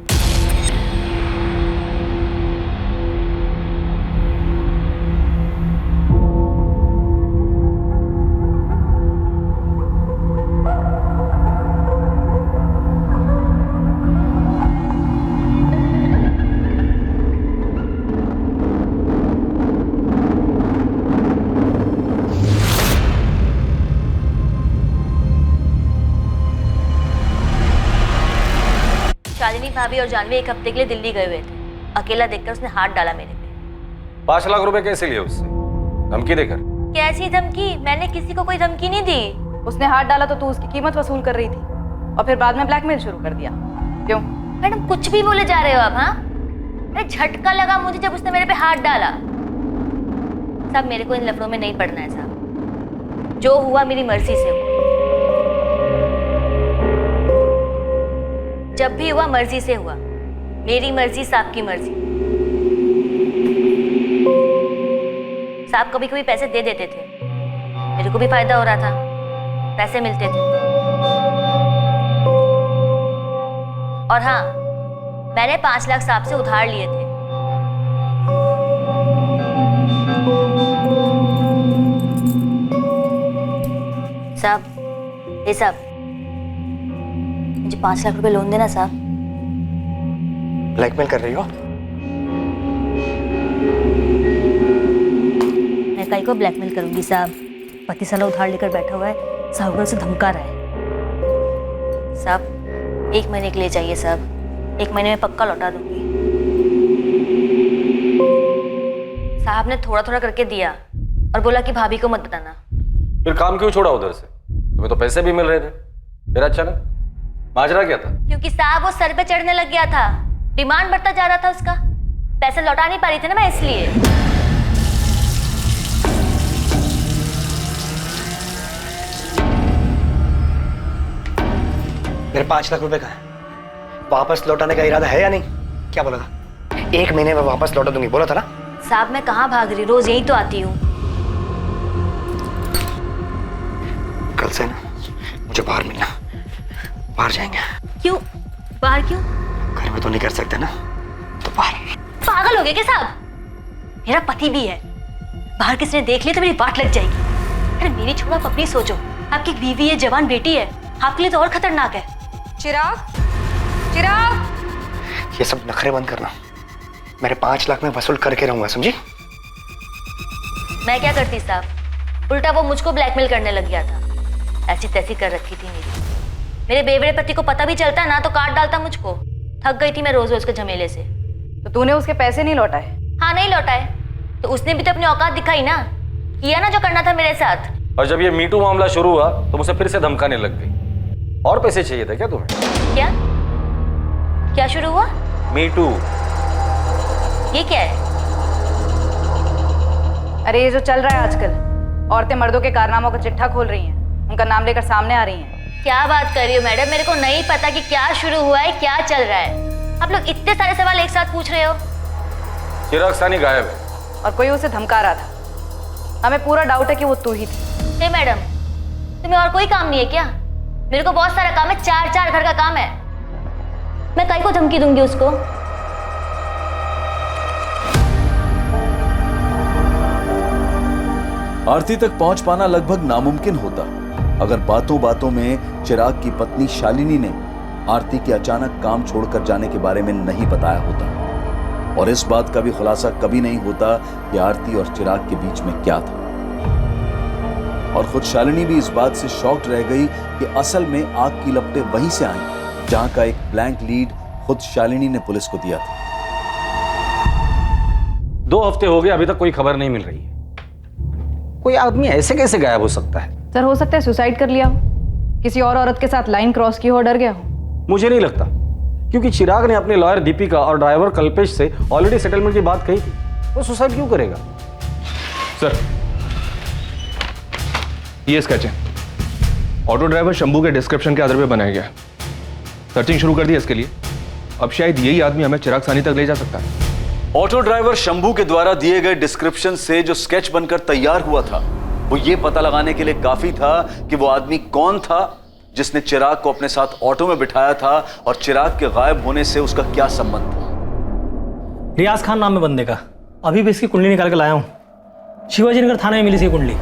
शालिनी भाभी और जानवी एक हफ्ते के लिए दिल्ली गए हुए थे। अकेला देखकर उसने हाथ डाला मेरे पे। 5 लाख रुपए कैसे लिए उससे? धमकी देकर? कैसी धमकी? मैंने किसी को कोई धमकी नहीं दी। उसने हाथ डाला तो तू उसकी कीमत वसूल कर रही थी, और फिर बाद में ब्लैकमेल शुरू कर दिया। क्यों? मैडम कुछ भी बोले जा रहे हो आप? हाँ, अरे झटका लगा मुझे जब उसने मेरे पे हाथ डाला। साहब मेरे को इन लफड़ों में नहीं पड़ना है साहब, जो हुआ मेरी मर्जी से हुआ। जब भी हुआ मर्जी से हुआ, मेरी मर्जी साहब की मर्जी। साहब कभी कभी पैसे दे देते थे, मेरे को भी फायदा हो रहा था, पैसे मिलते थे। और हाँ, मैंने 5 लाख साहब से उधार लिए थे। साहब, ये साहब मुझे 5 लाख रुपए लोन देना साहब। ब्लैकमेल कर रही हो? मैं काई को ब्लैकमेल करूंगी साहब? पति साला उधार लेकर बैठा हुआ है, साहब से धमका रहा है। साहब 1 महीने के लिए चाहिए साहब, 1 महीने में पक्का लौटा दूंगी। साहब ने थोड़ा थोड़ा करके दिया और बोला कि भाभी को मत बताना। फिर काम क्यों छोड़ा उधर से? तुम्हें तो पैसे भी मिल रहे थे, फिर अचानक माजरा क्या था? क्योंकि साहब वो सर पे चढ़ने लग गया था, डिमांड बढ़ता जा रहा था उसका, पैसे लौटा नहीं पा रही थी ना मैं, इसलिए। मेरे 5 लाख रुपए का है, वापस लौटाने का इरादा है या नहीं? क्या बोला था? 1 महीने में वापस लौटा दूंगी बोला था ना? साहब मैं कहाँ भाग रही, रोज यही तो आती हूँ। कल से ना मुझे बाहर मिलना, बाहर जाएंगे। क्यों बाहर क्यों? घर में तो नहीं कर सकते ना, तो बाहर। पागल हो गए क्या साहब? मेरा पति भी है, बाहर किसी ने देख लिया तो मेरी बात लग जाएगी। अरे मेरी छोड़ो, आप अपनी सोचो, आपकी बीवी है, जवान बेटी है, आपके लिए तो और खतरनाक है। चिराग, चिराग, ये सब नखरे बंद करना। मेरे 5 लाख में वसूल करके रहूंगा, समझी? मैं क्या करती साहब, उल्टा वो मुझको ब्लैकमेल करने लग गया था। ऐसी तैसी कर रखी थी मेरे बेवड़े पति को पता भी चलता ना तो काट डालता मुझको। थक गई थी मैं रोज रोज के झमेले से। तो तूने उसके पैसे नहीं लौटाए? हाँ नहीं लौटाए, तो उसने भी तो अपनी औकात दिखाई ना, किया ना जो करना था मेरे साथ। और जब ये मीटू मामला शुरू हुआ तो मुझे फिर से धमकाने लग गई। और पैसे चाहिए थे क्या तुम्हें? क्या क्या शुरू हुआ? मीटू। ये क्या है? अरे ये जो चल रहा है आजकल, औरतें मर्दों के कारनामों का चिट्ठा खोल रही हैं, उनका नाम लेकर सामने आ रही हैं। क्या बात कर रही हो मैडम, मेरे को नहीं पता कि क्या शुरू हुआ है, क्या चल रहा है। आप लोग इतने सारे सवाल एक साथ पूछ रहे हो। चिराग सानी गायब है और कोई उसे धमका रहा था। हमें पूरा डाउट है कि वो तू ही थी। हे मैडम, तुम्हें और कोई काम नहीं है क्या? मेरे को बहुत सारा काम है, 4 घर का काम है। मैं कहीं को धमकी दूंगी उसको? आरती तक पहुंच पाना लगभग नामुमकिन होता अगर बातों बातों में चिराग की पत्नी शालिनी ने आरती के अचानक काम छोड़कर जाने के बारे में नहीं बताया होता, और इस बात का भी खुलासा कभी नहीं होता कि आरती और चिराग के बीच में क्या था। और खुद शालिनी भी इस बात से शॉक्ड रह गई कि असल में आग की लपटें वहीं से आई जहां का एक ब्लैंक लीड खुद शालिनी ने पुलिस को दिया था। 2 हफ्ते हो गए, अभी तक कोई खबर नहीं मिल रही है। कोई आदमी ऐसे कैसे गायब हो सकता है? सर हो सकता है सुसाइड कर लिया हो, किसी और औरत के साथ लाइन क्रॉस की हो, डर गया हो। मुझे नहीं लगता, क्योंकि चिराग ने अपने लॉयर दीपिका और ड्राइवर कल्पेश से ऑलरेडी सेटलमेंट की बात कही थी। वो सुसाइड क्यों करेगा? सर ये स्केच है, ऑटो ड्राइवर शंभू के डिस्क्रिप्शन के आधार पर बनाया गया। सर्चिंग शुरू कर दी इसके लिए। अब शायद यही आदमी हमें चिराग सानी तक ले जा सकता है। ऑटो ड्राइवर शंभू के द्वारा दिए गए डिस्क्रिप्शन से जो स्केच बनकर तैयार हुआ था वो ये पता लगाने के लिए काफी था कि वो आदमी कौन था जिसने चिराग को अपने साथ ऑटो में बिठाया था और चिराग के गायब होने से उसका क्या संबंध था। रियाज खान नाम है बंदे का, अभी भी इसकी कुंडली निकाल के लाया हूं। शिवाजी नगर थाने में मिली थी कुंडली,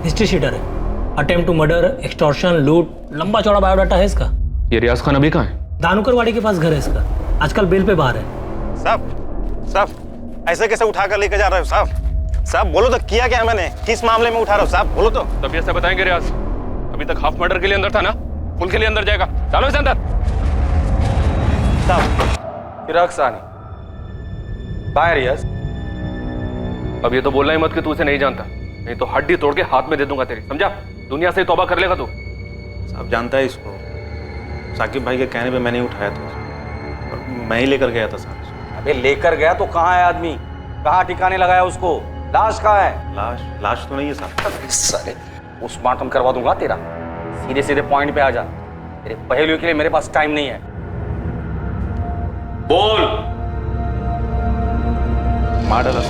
हिस्ट्री शीटर है। अटेम्प्ट टू मर्डर, एक्सटॉर्शन, लूट, लंबा चौड़ा बायोडाटा है इसका। ये रियाज खान अभी कहाँ है? दानुकरवाड़ी के पास घर है इसका, आजकल बेल पे बाहर है। साहब ऐसे कैसे उठा कर लेकर जा रहे हो साहब? साहब बोलो तो, किया क्या है मैंने? किस मामले में उठा रहा हूँ साहब, बोलो तो। तब ऐसे बताएंगे रियाज, अभी तक हाफ मर्डर के लिए अंदर था ना, फुल के लिए अंदर जाएगा। चलो इसे अंदर। चिराग सानी कहाँ है रियाज? अब ये तो बोलना ही मत कि तू उसे नहीं जानता, नहीं तो हड्डी तोड़ के हाथ में दे दूंगा तेरी, समझा? दुनिया से तौबा कर लेगा तू। साहब जानता है इसको, साकिब भाई के कहने पे मैंने उठाया था, मैं ही लेकर गया था साहब। अबे लेकर गया तो कहाँ है आदमी? कहाँ ठिकाने लगाया उसको? लाश कहाँ है? लाश तो नहीं है साहब। साले पोस्टमार्टम करवा दूंगा तेरा। सीधे सीधे पॉइंट पे आ जा, तेरे पहेलियों के लिए मेरे पास टाइम नहीं है। बोल। मार डाला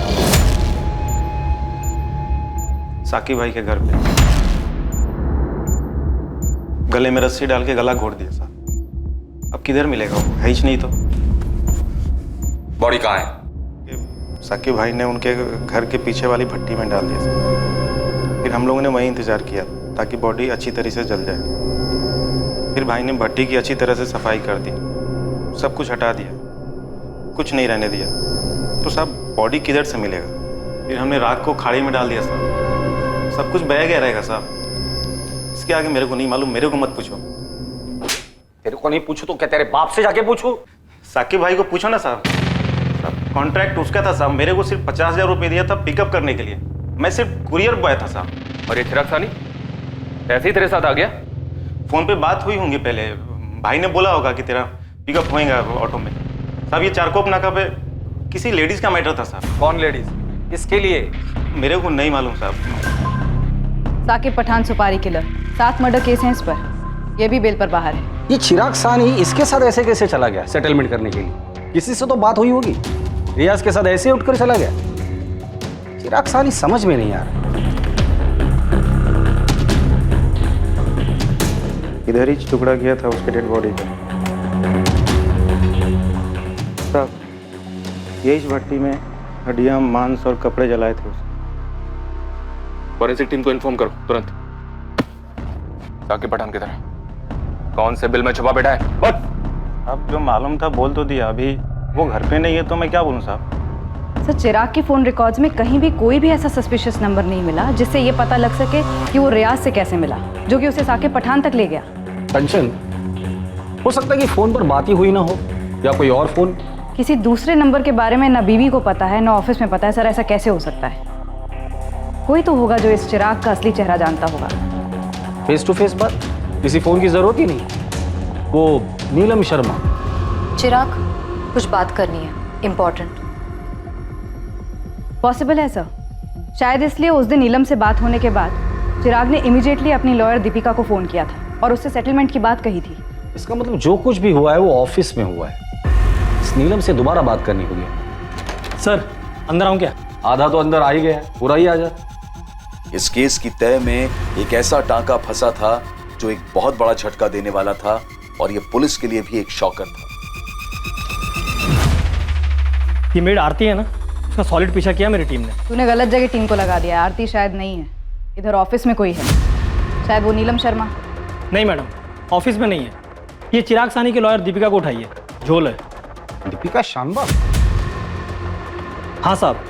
साकिब भाई के घर पे, गले में रस्सी डाल के गला घोट दिया साहब। अब किधर मिलेगा वो, है ही नहीं तो। बॉडी कहाँ है? साकिब भाई ने उनके घर के पीछे वाली भट्टी में डाल दिया साहब। फिर हम लोगों ने वहीं इंतजार किया ताकि बॉडी अच्छी तरह से जल जाए। फिर भाई ने भट्टी की अच्छी तरह से सफाई कर दी, सब कुछ हटा दिया, कुछ नहीं रहने दिया। तो साहब बॉडी किधर से मिलेगा? फिर हमने रात को खाड़ी में डाल दिया साहब, सब कुछ बह गया रहेगा साहब। इसके आगे मेरे को नहीं मालूम, मेरे को मत पूछो। तेरे को नहीं पूछू तो क्या तेरे बाप से जाके पूछू? साकिब भाई को पूछो ना साहब। कॉन्ट्रैक्ट उसका था साहब, मेरे को सिर्फ 50,000 रुपये दिया था पिकअप करने के लिए, मैं सिर्फ कुरियर बॉय था साहब। और ये चिराग सानी ऐसे ही तेरे साथ आ गया? फोन पे बात हुई होंगी पहले, भाई ने बोला होगा कि तेरा पिकअप होएगा ऑटो में। साहब ये चारकोप नाका पे किसी लेडीज का मैटर था साहब। कौन लेडीज? किसके लिए? मेरे को नहीं मालूम साहब। साकिब पठान सुपारी किलर, 7 मर्डर केस हैं इस पर। ये भी बेल पर बाहर है। ये चिराग सानी इसके साथ ऐसे कैसे चला गया सेटलमेंट करने के लिए? किसी से तो बात हुई होगी। रियाज के साथ ऐसे उठकर चला गया। चिराग सानी समझ में नहीं आ रहा। इधर ही टुकड़ा किया था उसके डेड बॉडी का। तब यही भट्टी में हड्डियां, मांस और कपड़े जलाए थे उसने। फॉरेंसिक टीम को इन्फॉर्म करो तुरंत। साकिब पठान किधर है? कौन से बिल में छुपा बैठा है? बट अब जो मालूम था बोल तो दिया। अभी वो घर पे नहीं है तो मैं क्या बोलूं साहब? सर, चिराग की फोन रिकॉर्ड्स में कहीं भी कोई भी ऐसा सस्पिशियस नंबर नहीं मिला जिससे ये पता लग सके कि वो रियाज से कैसे मिला, जो कि उसे साकिब पठान तक ले गया। कंचन, हो सकता है कि फोन पर बात ही हुई ना हो, या कोई और फोन। किसी दूसरे नंबर के बारे में ना बीवी को पता है ना ऑफिस में पता है। सर, ऐसा कैसे हो सकता है? कोई तो होगा जो इस चिराग का असली चेहरा जानता होगा। फेस टू फेस बात, किसी फोन की जरूरत ही नहीं। वो नीलम शर्मा। चिराग, कुछ बात करनी है, इम्पोर्टेंट। पॉसिबल है सर। शायद इसलिए उस दिन नीलम से बात होने के बाद चिराग ने इमीडिएटली अपनी लॉयर दीपिका को फोन किया था और उससे सेटलमेंट की बात कही थी। इसका मतलब जो कुछ भी हुआ है वो ऑफिस में हुआ है। इस नीलम से दोबारा बात करनी होगी। सर, अंदर आऊं क्या? आधा तो अंदर आ ही गया, पूरा ही आ जा। इस केस की तह में एक ऐसा टांका फंसा था जो एक बहुत बड़ा झटका देने वाला था, और यह पुलिस के लिए भी एक शॉकर था। ये मेड आरती है ना, उसका सॉलिड पीछा किया मेरी टीम ने। तूने गलत जगह टीम को लगा दिया। आरती शायद नहीं है, इधर ऑफिस में कोई है। शायद वो नीलम शर्मा। नहीं मैडम, ऑफिस में नहीं है। ये चिराग सानी के लॉयर दीपिका को उठाइए, झोल है। दीपिका शानबाग? हाँ साहब,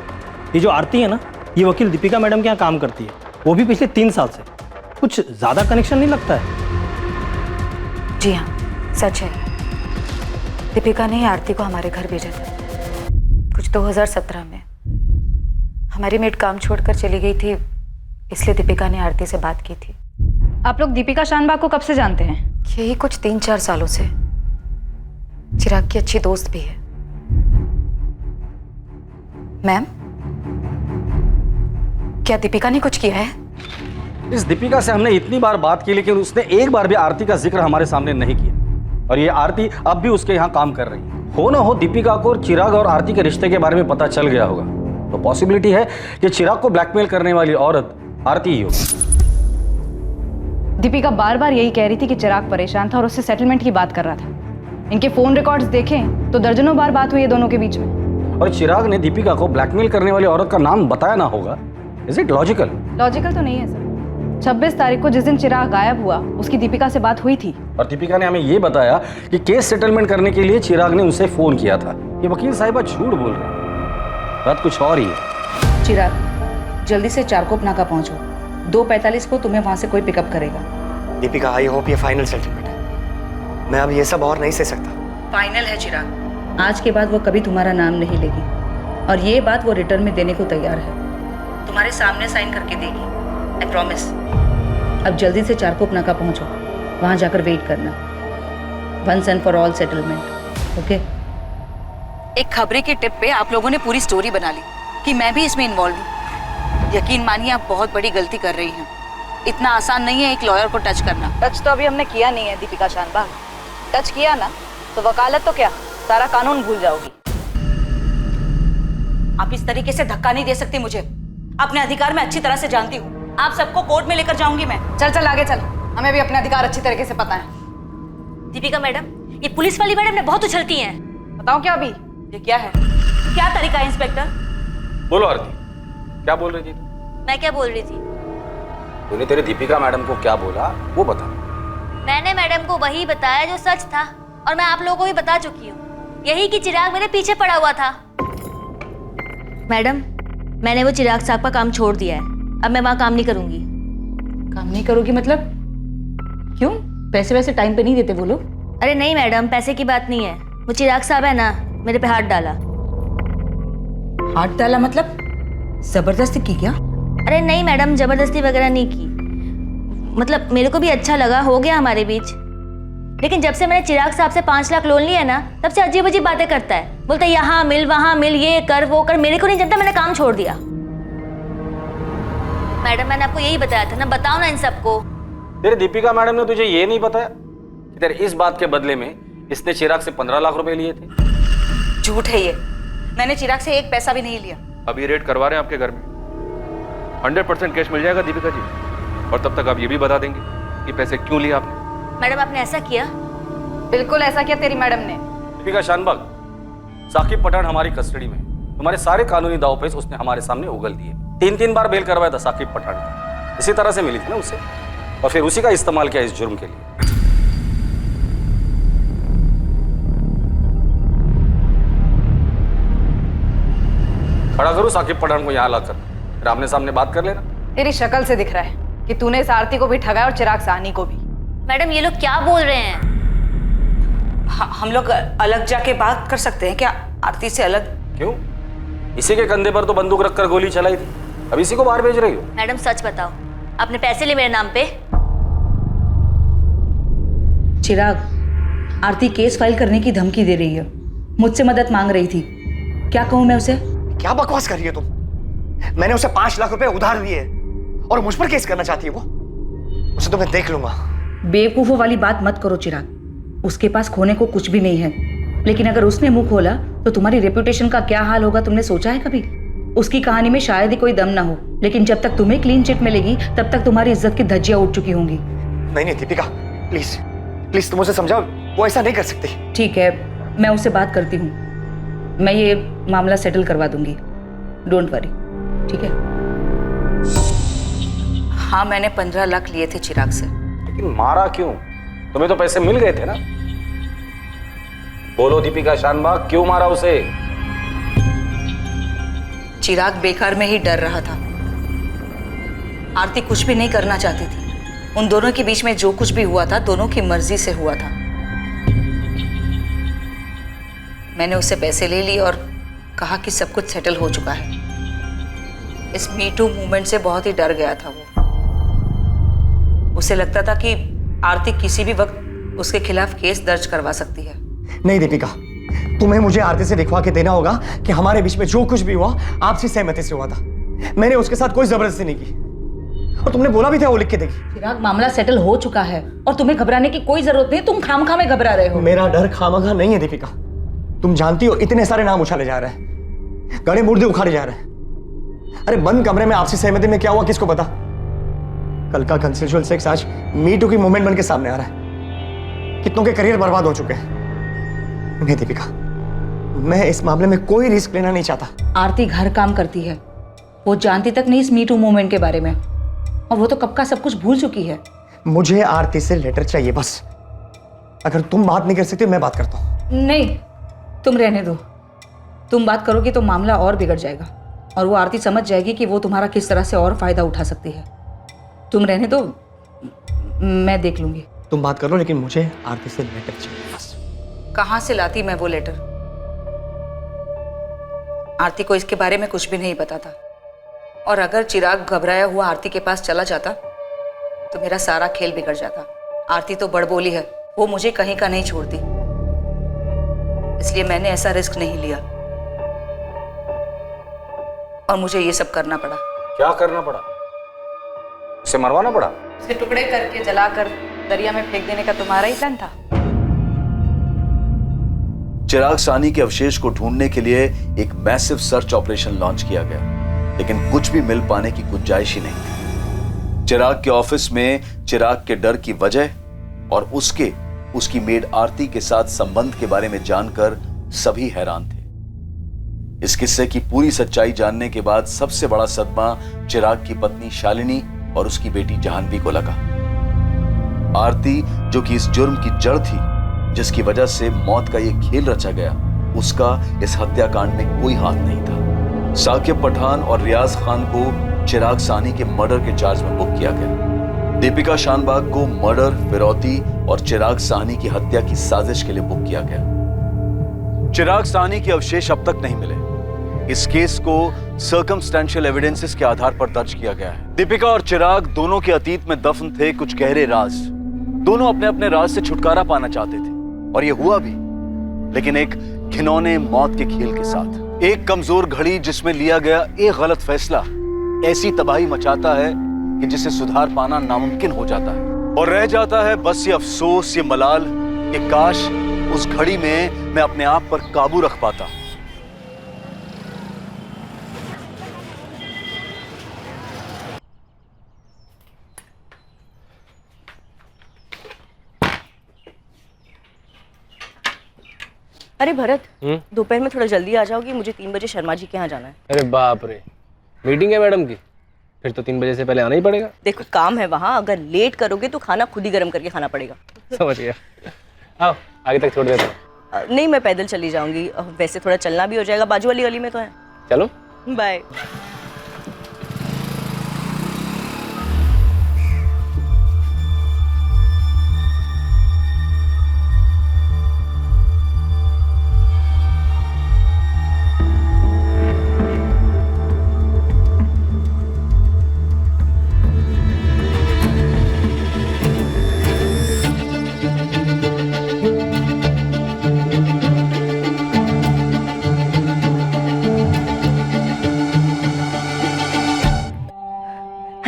ये जो आरती है ना, ये वकील दीपिका मैडम के यहाँ काम करती है, वो भी पिछले 3 साल से। कुछ ज्यादा कनेक्शन नहीं लगता है? जी हाँ, सच है। दीपिका ने ही आरती को हमारे घर भेजा था कुछ 2017 में। हमारी मेड काम छोड़कर चली गई थी, इसलिए दीपिका ने आरती से बात की थी। आप लोग दीपिका शानबाग को कब से जानते हैं? यही कुछ 3-4 सालों से। चिराग की अच्छी दोस्त भी है। मैम, क्या दीपिका ने कुछ किया है? इस दीपिका से हमने इतनी बार बात की, लेकिन उसने एक बार भी आरती का जिक्र हमारे सामने नहीं किया। और ये आरती अब भी उसके यहाँ काम कर रही है। हो ना हो दीपिका को चिराग और आरती के रिश्ते के बारे में पता चल गया होगा, तो पॉसिबिलिटी है कि चिराग को ब्लैकमेल करने वाली औरत आरती ही होगी। दीपिका बार बार यही कह रही थी कि चिराग परेशान था और उससे सेटलमेंट की बात कर रहा था। इनके फोन रिकॉर्ड्स देखें तो दर्जनों बार बात हुई है दोनों के बीच में। और चिराग ने दीपिका को ब्लैकमेल करने वाली औरत का नाम बताया ना होगा। Is it logical? लॉजिकल तो नहीं है सर। 26 तारीख को जिस दिन चिराग गायब हुआ, उसकी दीपिका से बात हुई थी। और दीपिका ने हमें ये बताया कि केस सेटलमेंट करने के लिए चिराग ने उसे फोन किया था। ये वकील साहिबा झूठ बोल रहे हैं, बात कुछ और ही है। चिराग, जल्दी से चारकोप नाका पहुंचो। 2:45 को तुम्हें वहां से कोई पिकअप करेगा। दीपिका, आई होप ये फाइनल सेटलमेंट है। मैं अब ये सब और नहीं सह सकता। फाइनल है चिराग। आज के बाद वो कभी तुम्हारा नाम नहीं लेगी, और ये बात वो रिटर्न में देने को तैयार है। तुम्हारे सामने साइन करके देगी, आई प्रॉमिस। अब जल्दी से चारकोप नाका पहुंचो, वहां जाकर वेट करना। Once and for all settlement, okay? एक खबरें के टिप पे आप लोगों ने पूरी स्टोरी बना ली कि मैं भी इसमें इन्वॉल्व हूँ। यकीन मानिए आप बहुत बड़ी गलती कर रही हैं। इतना आसान नहीं है एक लॉयर को टच करना। टच तो अभी हमने किया नहीं है दीपिका शानबाग। टच किया ना तो वकालत तो क्या, सारा कानून भूल जाओगी। आप इस तरीके से धक्का नहीं दे सकती मुझे। अपने अधिकार में अच्छी तरह से जानती हूँ। आप सबको कोर्ट में लेकर जाऊंगी मैं। चल चल आगे चल, हमें भी अपने अधिकार अच्छी तरीके से पता है। दीपिका मैडम, ये पुलिस वाली मैडम ने बहुत उछलती हैं। बताओ क्या अभी? ये क्या है? क्या तरीका है इंस्पेक्टर? बोलो आरती, क्या बोल रही थी? मैं क्या बोल रही थी? तूने तेरे दीपिका मैडम को क्या बोला वो बता। मैंने मैडम को वही बताया जो सच था, और मैं आप लोगों को भी बता चुकी हूँ। यही कि चिराग मेरे पीछे पड़ा हुआ था। मैडम, मैंने वो चिराग साहब का काम छोड़ दिया है। अब मैं वहाँ काम नहीं करूंगी। काम नहीं करोगी मतलब? क्यों? पैसे वैसे टाइम पे नहीं देते वो लोग? अरे नहीं मैडम, पैसे की बात नहीं है। वो चिराग साहब है ना, मेरे पे हाथ डाला। हाथ डाला मतलब जबरदस्ती की क्या? अरे नहीं मैडम, जबरदस्ती वगैरह नहीं की। मतलब मेरे को भी अच्छा लगा, हो गया हमारे बीच। लेकिन जब से मैंने चिराग साहब से 5 लाख लोन लिया ना, तब से अजीब अजीब बातें करता है। बोलता है यहाँ मिल वहाँ मिल, ये कर वो कर। मेरे को नहीं जानता, मैंने काम छोड़ दिया। मैडम, मैंने आपको यही बताया था ना, बताओ ना इन सबको। तेरे दीपिका मैडम ने तुझे ये नहीं बताया कि तेरे इस बात के बदले में इसने चिराग से 15 लाख रुपए लिए थे? झूठ है ये, मैंने चिराग से एक पैसा भी नहीं लिया। अब ये रेड करवा रहे हैं आपके घर में, 100% कैश मिल जाएगा दीपिका जी, और तब तक आप ये भी बता देंगे कि पैसे क्यों लिए आपने। मैडम आपने ऐसा किया? बिल्कुल ऐसा किया तेरी मैडम ने। दीपिका शानबाग, साकिब पठान हमारी कस्टडी में, तुम्हारे सारे कानूनी दांवपेच उसने हमारे सामने उगल दिए। 3 बार बेल करवाया था साकिब पठान का, इसी तरह से मिली थी ना उससे, और फिर उसी का इस्तेमाल किया इस जुर्म के लिए। खड़ा करूं साकिब पठान को यहाँ लाकर, फिर आमने सामने बात कर लेना। तेरी शक्ल से दिख रहा है कि तूने इस आरती को भी ठगाया और चिराग साहनी को भी। मैडम ये लोग क्या बोल रहे हैं? हम लोग अलग जाके बात कर सकते हैं क्या आरती से अलग? क्यों? इसी के कंधे पर तो बंदूक रखकर गोली चलाई थी, अब इसी को बाहर भेज रही हो? मैडम सच बताओ, आपने पैसे लिए मेरे नाम पे? चिराग, आरती केस फाइल करने की धमकी दे रही है, मुझसे मदद मांग रही थी। क्या कहूं मैं उसे? क्या बकवास कर रही है तुम? मैंने उसे 5 लाख रुपए उधार दिए और मुझ पर केस करना चाहती है वो? उसे तो मैं देख लूंगा। बेवकूफों वाली बात मत करो चिराग, उसके पास खोने को कुछ भी नहीं है, लेकिन अगर उसने मुंह खोला तो तुम्हारी रेपुटेशन का क्या हाल होगा तुमने सोचा है कभी? उसकी कहानी में शायद ही कोई दम ना हो, लेकिन जब तक तुम्हें क्लीन चिट मिलेगी तब तक तुम्हारी इज्जत की धज्जियां उठ चुकी होंगी। नहीं दीपिका, प्लीज प्लीज तुम उसे समझाओ, वो ऐसा नहीं कर सकती। ठीक है, मैं उससे बात करती हूँ, मैं ये मामला सेटल करवा दूंगी, डोंट वरी, ठीक है? हाँ, मैंने 15 लाख लिए थे चिराग से। लेकिन मारा क्यों? तुम्हें तो पैसे मिल गए थे ना? बोलो दीपिका शानबाग, क्यों मारा उसे? चिराग बेकार में ही डर रहा था। आरती कुछ भी नहीं करना चाहती थी, उन दोनों के बीच में जो कुछ भी हुआ था दोनों की मर्जी से हुआ था। मैंने उससे पैसे ले लिए और कहा कि सब कुछ सेटल हो चुका है। इस मी टू मूवमेंट से बहुत ही डर गया था वो। उसे लगता था कि आरती किसी भी वक्त उसके खिलाफ केस दर्ज करवा सकती है। नहीं दीपिका, तुम्हें मुझे आरती से दिखवा के देना होगा कि हमारे बीच में जो कुछ भी हुआ आपसी सहमति से हुआ था। मैंने उसके साथ कोई जबरदस्ती नहीं की, और तुमने बोला भी था वो लिख के देगी। चिराग, मामला सेटल हो चुका है और तुम्हें घबराने की कोई जरूरत नहीं, तुम खामखा में घबरा रहे हो। मेरा डर खामखा नहीं है दीपिका, तुम जानती हो इतने सारे नाम उछाले जा रहे हैं, गड़े मुर्दे उखाड़े जा रहे हैं। अरे बंद कमरे में आपसी सहमति में क्या हुआ किसको पता? कल का कंसेंशुअल सेक्स आज मी टू की मूवमेंट बन के सामने आ रहा है। कितनों के करियर बर्बाद हो चुके हैं। नहीं दीपिका, मैं इस मामले में कोई रिस्क लेना नहीं चाहता। आरती घर काम करती है, वो जानती तक नहीं इस मी टू मूवमेंट के बारे में, और वो तो कब का सब कुछ भूल चुकी है। मुझे आरती से लेटर चाहिए बस। अगर तुम बात नहीं कर सकते मैं बात करता हूं। नहीं, तुम रहने दो। तुम बात करोगी तो मामला और बिगड़ जाएगा और वो आरती समझ जाएगी कि वो तुम्हारा किस तरह से और फायदा उठा सकती है। तुम रहने दो, मैं देख लूंगी। तुम बात कर लो, लेकिन मुझे आरती से लेटर चाहिए बस। कहां से लाती मैं वो लेटर? आरती को इसके बारे में कुछ भी नहीं पता था, और अगर चिराग घबराया हुआ आरती के पास चला जाता तो मेरा सारा खेल बिगड़ जाता। आरती तो बड़बोली है, वो मुझे कहीं का नहीं छोड़ती, इसलिए मैंने ऐसा रिस्क नहीं लिया और मुझे ये सब करना पड़ा। क्या करना पड़ा? उसे मरवाना पड़ा? उसे टुकड़े करके जलाकर दरिया में फेंक देने का तुम्हारा ही प्लान था? चिराग साहनी के अवशेष को ढूंढने के लिए एक मैसिव सर्च ऑपरेशन लॉन्च किया गया, लेकिन कुछ भी मिल पाने की गुंजाइश ही नहीं थी। चिराग के ऑफिस में चिराग के डर की वजह और उसकी मेड आरती के साथ संबंध के बारे में जानकर सभी हैरान थे। इस किस्से की पूरी सच्चाई जानने के बाद सबसे बड़ा सदमा चिराग की पत्नी शालिनी और उसकी बेटी जाह्नवी को लगा। आरती, जो कि इस जुर्म की जड़ थी जिसकी वजह से मौत का यह खेल रचा गया, उसका इस हत्याकांड में कोई हाथ नहीं था। साकिब पठान और रियाज खान को चिराग साहनी के मर्डर के चार्ज में बुक किया गया। दीपिका शानबाग को मर्डर, फिरौती और चिराग साहनी की हत्या की साजिश के लिए बुक किया गया। चिराग साहनी के अवशेष अब तक नहीं मिले। इस केस को सर्कमस्टेंशियल एविडेंसेस के आधार पर दर्ज किया गया है। दीपिका और चिराग दोनों के अतीत में दफन थे कुछ गहरे राज। दोनों अपने अपने राज से छुटकारा पाना चाहते थे, और ये हुआ भी, लेकिन एक घिनौने मौत के खेल के साथ। एक कमजोर घड़ी जिसमें लिया गया एक गलत फैसला ऐसी तबाही मचाता है कि जिसे सुधार पाना नामुमकिन हो जाता है। और रह जाता है बस ये अफसोस, ये मलाल कि काश उस घड़ी में मैं अपने आप पर काबू रख पाता। अरे भरत, दोपहर में थोड़ा जल्दी आ जाओगी, मुझे 3 बजे शर्मा जी के यहाँ जाना है। अरे बाप रे, मीटिंग है मैडम की, फिर तो 3 बजे से पहले आना ही पड़ेगा। देखो काम है वहाँ, अगर लेट करोगे तो खाना खुद ही गर्म करके खाना पड़ेगा। समझ गया। आओ आगे तक छोड़ देता हूँ। नहीं, मैं पैदल चली जाऊंगी, वैसे थोड़ा चलना भी हो जाएगा, बाजू वाली गली में तो है। चलो बाय।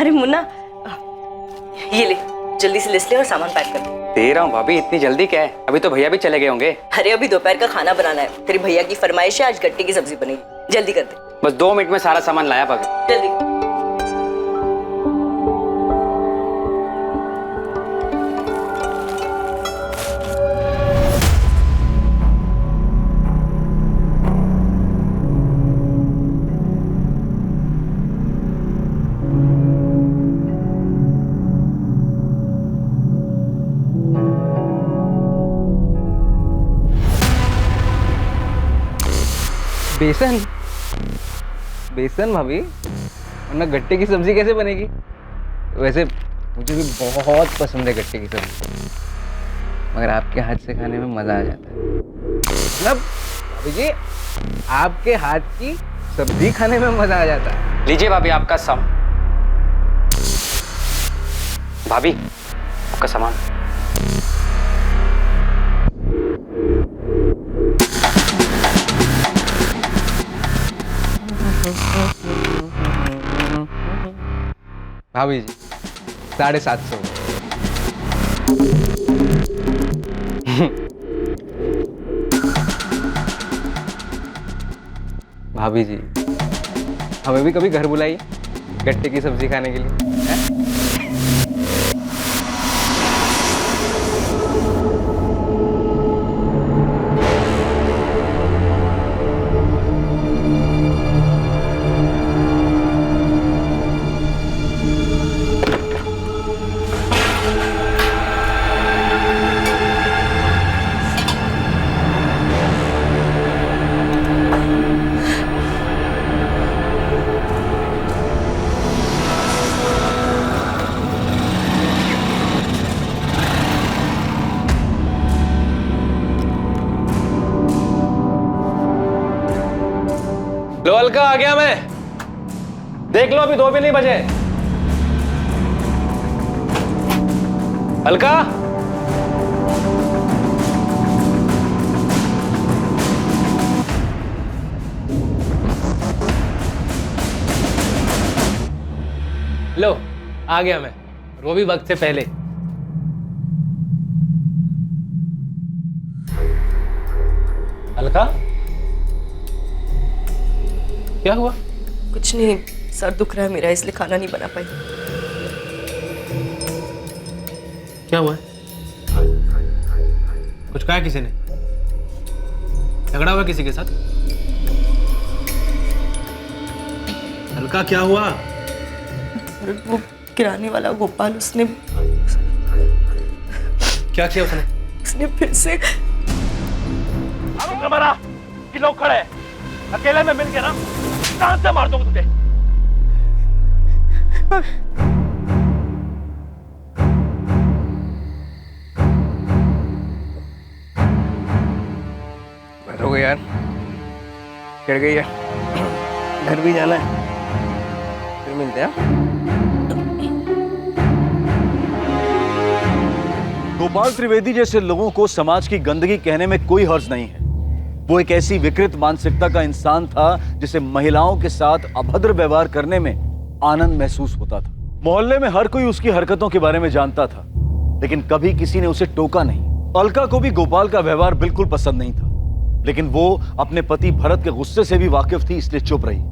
अरे मुन्ना, ये ले, जल्दी से लिस्ट ले और सामान पैक कर दे। दे रहा हूँ भाभी, इतनी जल्दी क्या है? अभी तो भैया भी चले गए होंगे। अरे अभी दोपहर का खाना बनाना है, तेरी भैया की फरमाइश है, आज गट्टे की सब्जी बनेगी, जल्दी कर दे। बस 2 मिनट में सारा सामान लाया भाभी। जल्दी। बेसन? बेसन भाभी, वरना गट्टे की सब्जी कैसे बनेगी? वैसे मुझे भी बहुत पसंद है गट्टे की सब्जी, मगर आपके हाथ से खाने में मजा आ जाता है। मतलब भाभी जी, आपके हाथ की सब्जी खाने में मजा आ जाता है। लीजिए भाभी आपका भाभी आपका सामान। भाभी जी 750। भाभी जी, हमें भी कभी घर बुलाइए गट्टे की सब्जी खाने के लिए, है? लो अलका, आ गया मैं। देख लो, अभी 2 भी नहीं बजे। अलका, लो आ गया मैं, वो भी वक्त से पहले। अलका, क्या हुआ? कुछ नहीं, सर दुख रहा है मेरा, इसलिए खाना नहीं बना पाई। क्या हुआ है? कुछ कहा किसी ने? झगड़ा हुआ किसी के साथ? अलका क्या हुआ? और वो किराने वाला गोपाल, उसने क्या किया उसने? उसने फिर से हमारा कि लोग खड़े हैं, अकेले में मिल के ना जान से मार दूंगा तुझे। बैठो यार, चढ़ गई है, घर भी जाना है, फिर मिलते हैं। गोपाल त्रिवेदी जैसे लोगों को समाज की गंदगी कहने में कोई हर्ज नहीं है। वो एक ऐसी विकृत मानसिकता का इंसान था जिसे महिलाओं के साथ अभद्र व्यवहार करने में आनंद महसूस होता था। मोहल्ले में हर कोई उसकी हरकतों के बारे में जानता था। लेकिन कभी किसी ने उसे टोका नहीं। अलका को भी गोपाल का व्यवहार बिल्कुल पसंद नहीं था, लेकिन वो अपने पति भरत के गुस्से से भी वाकिफ थी, इसलिए चुप रही।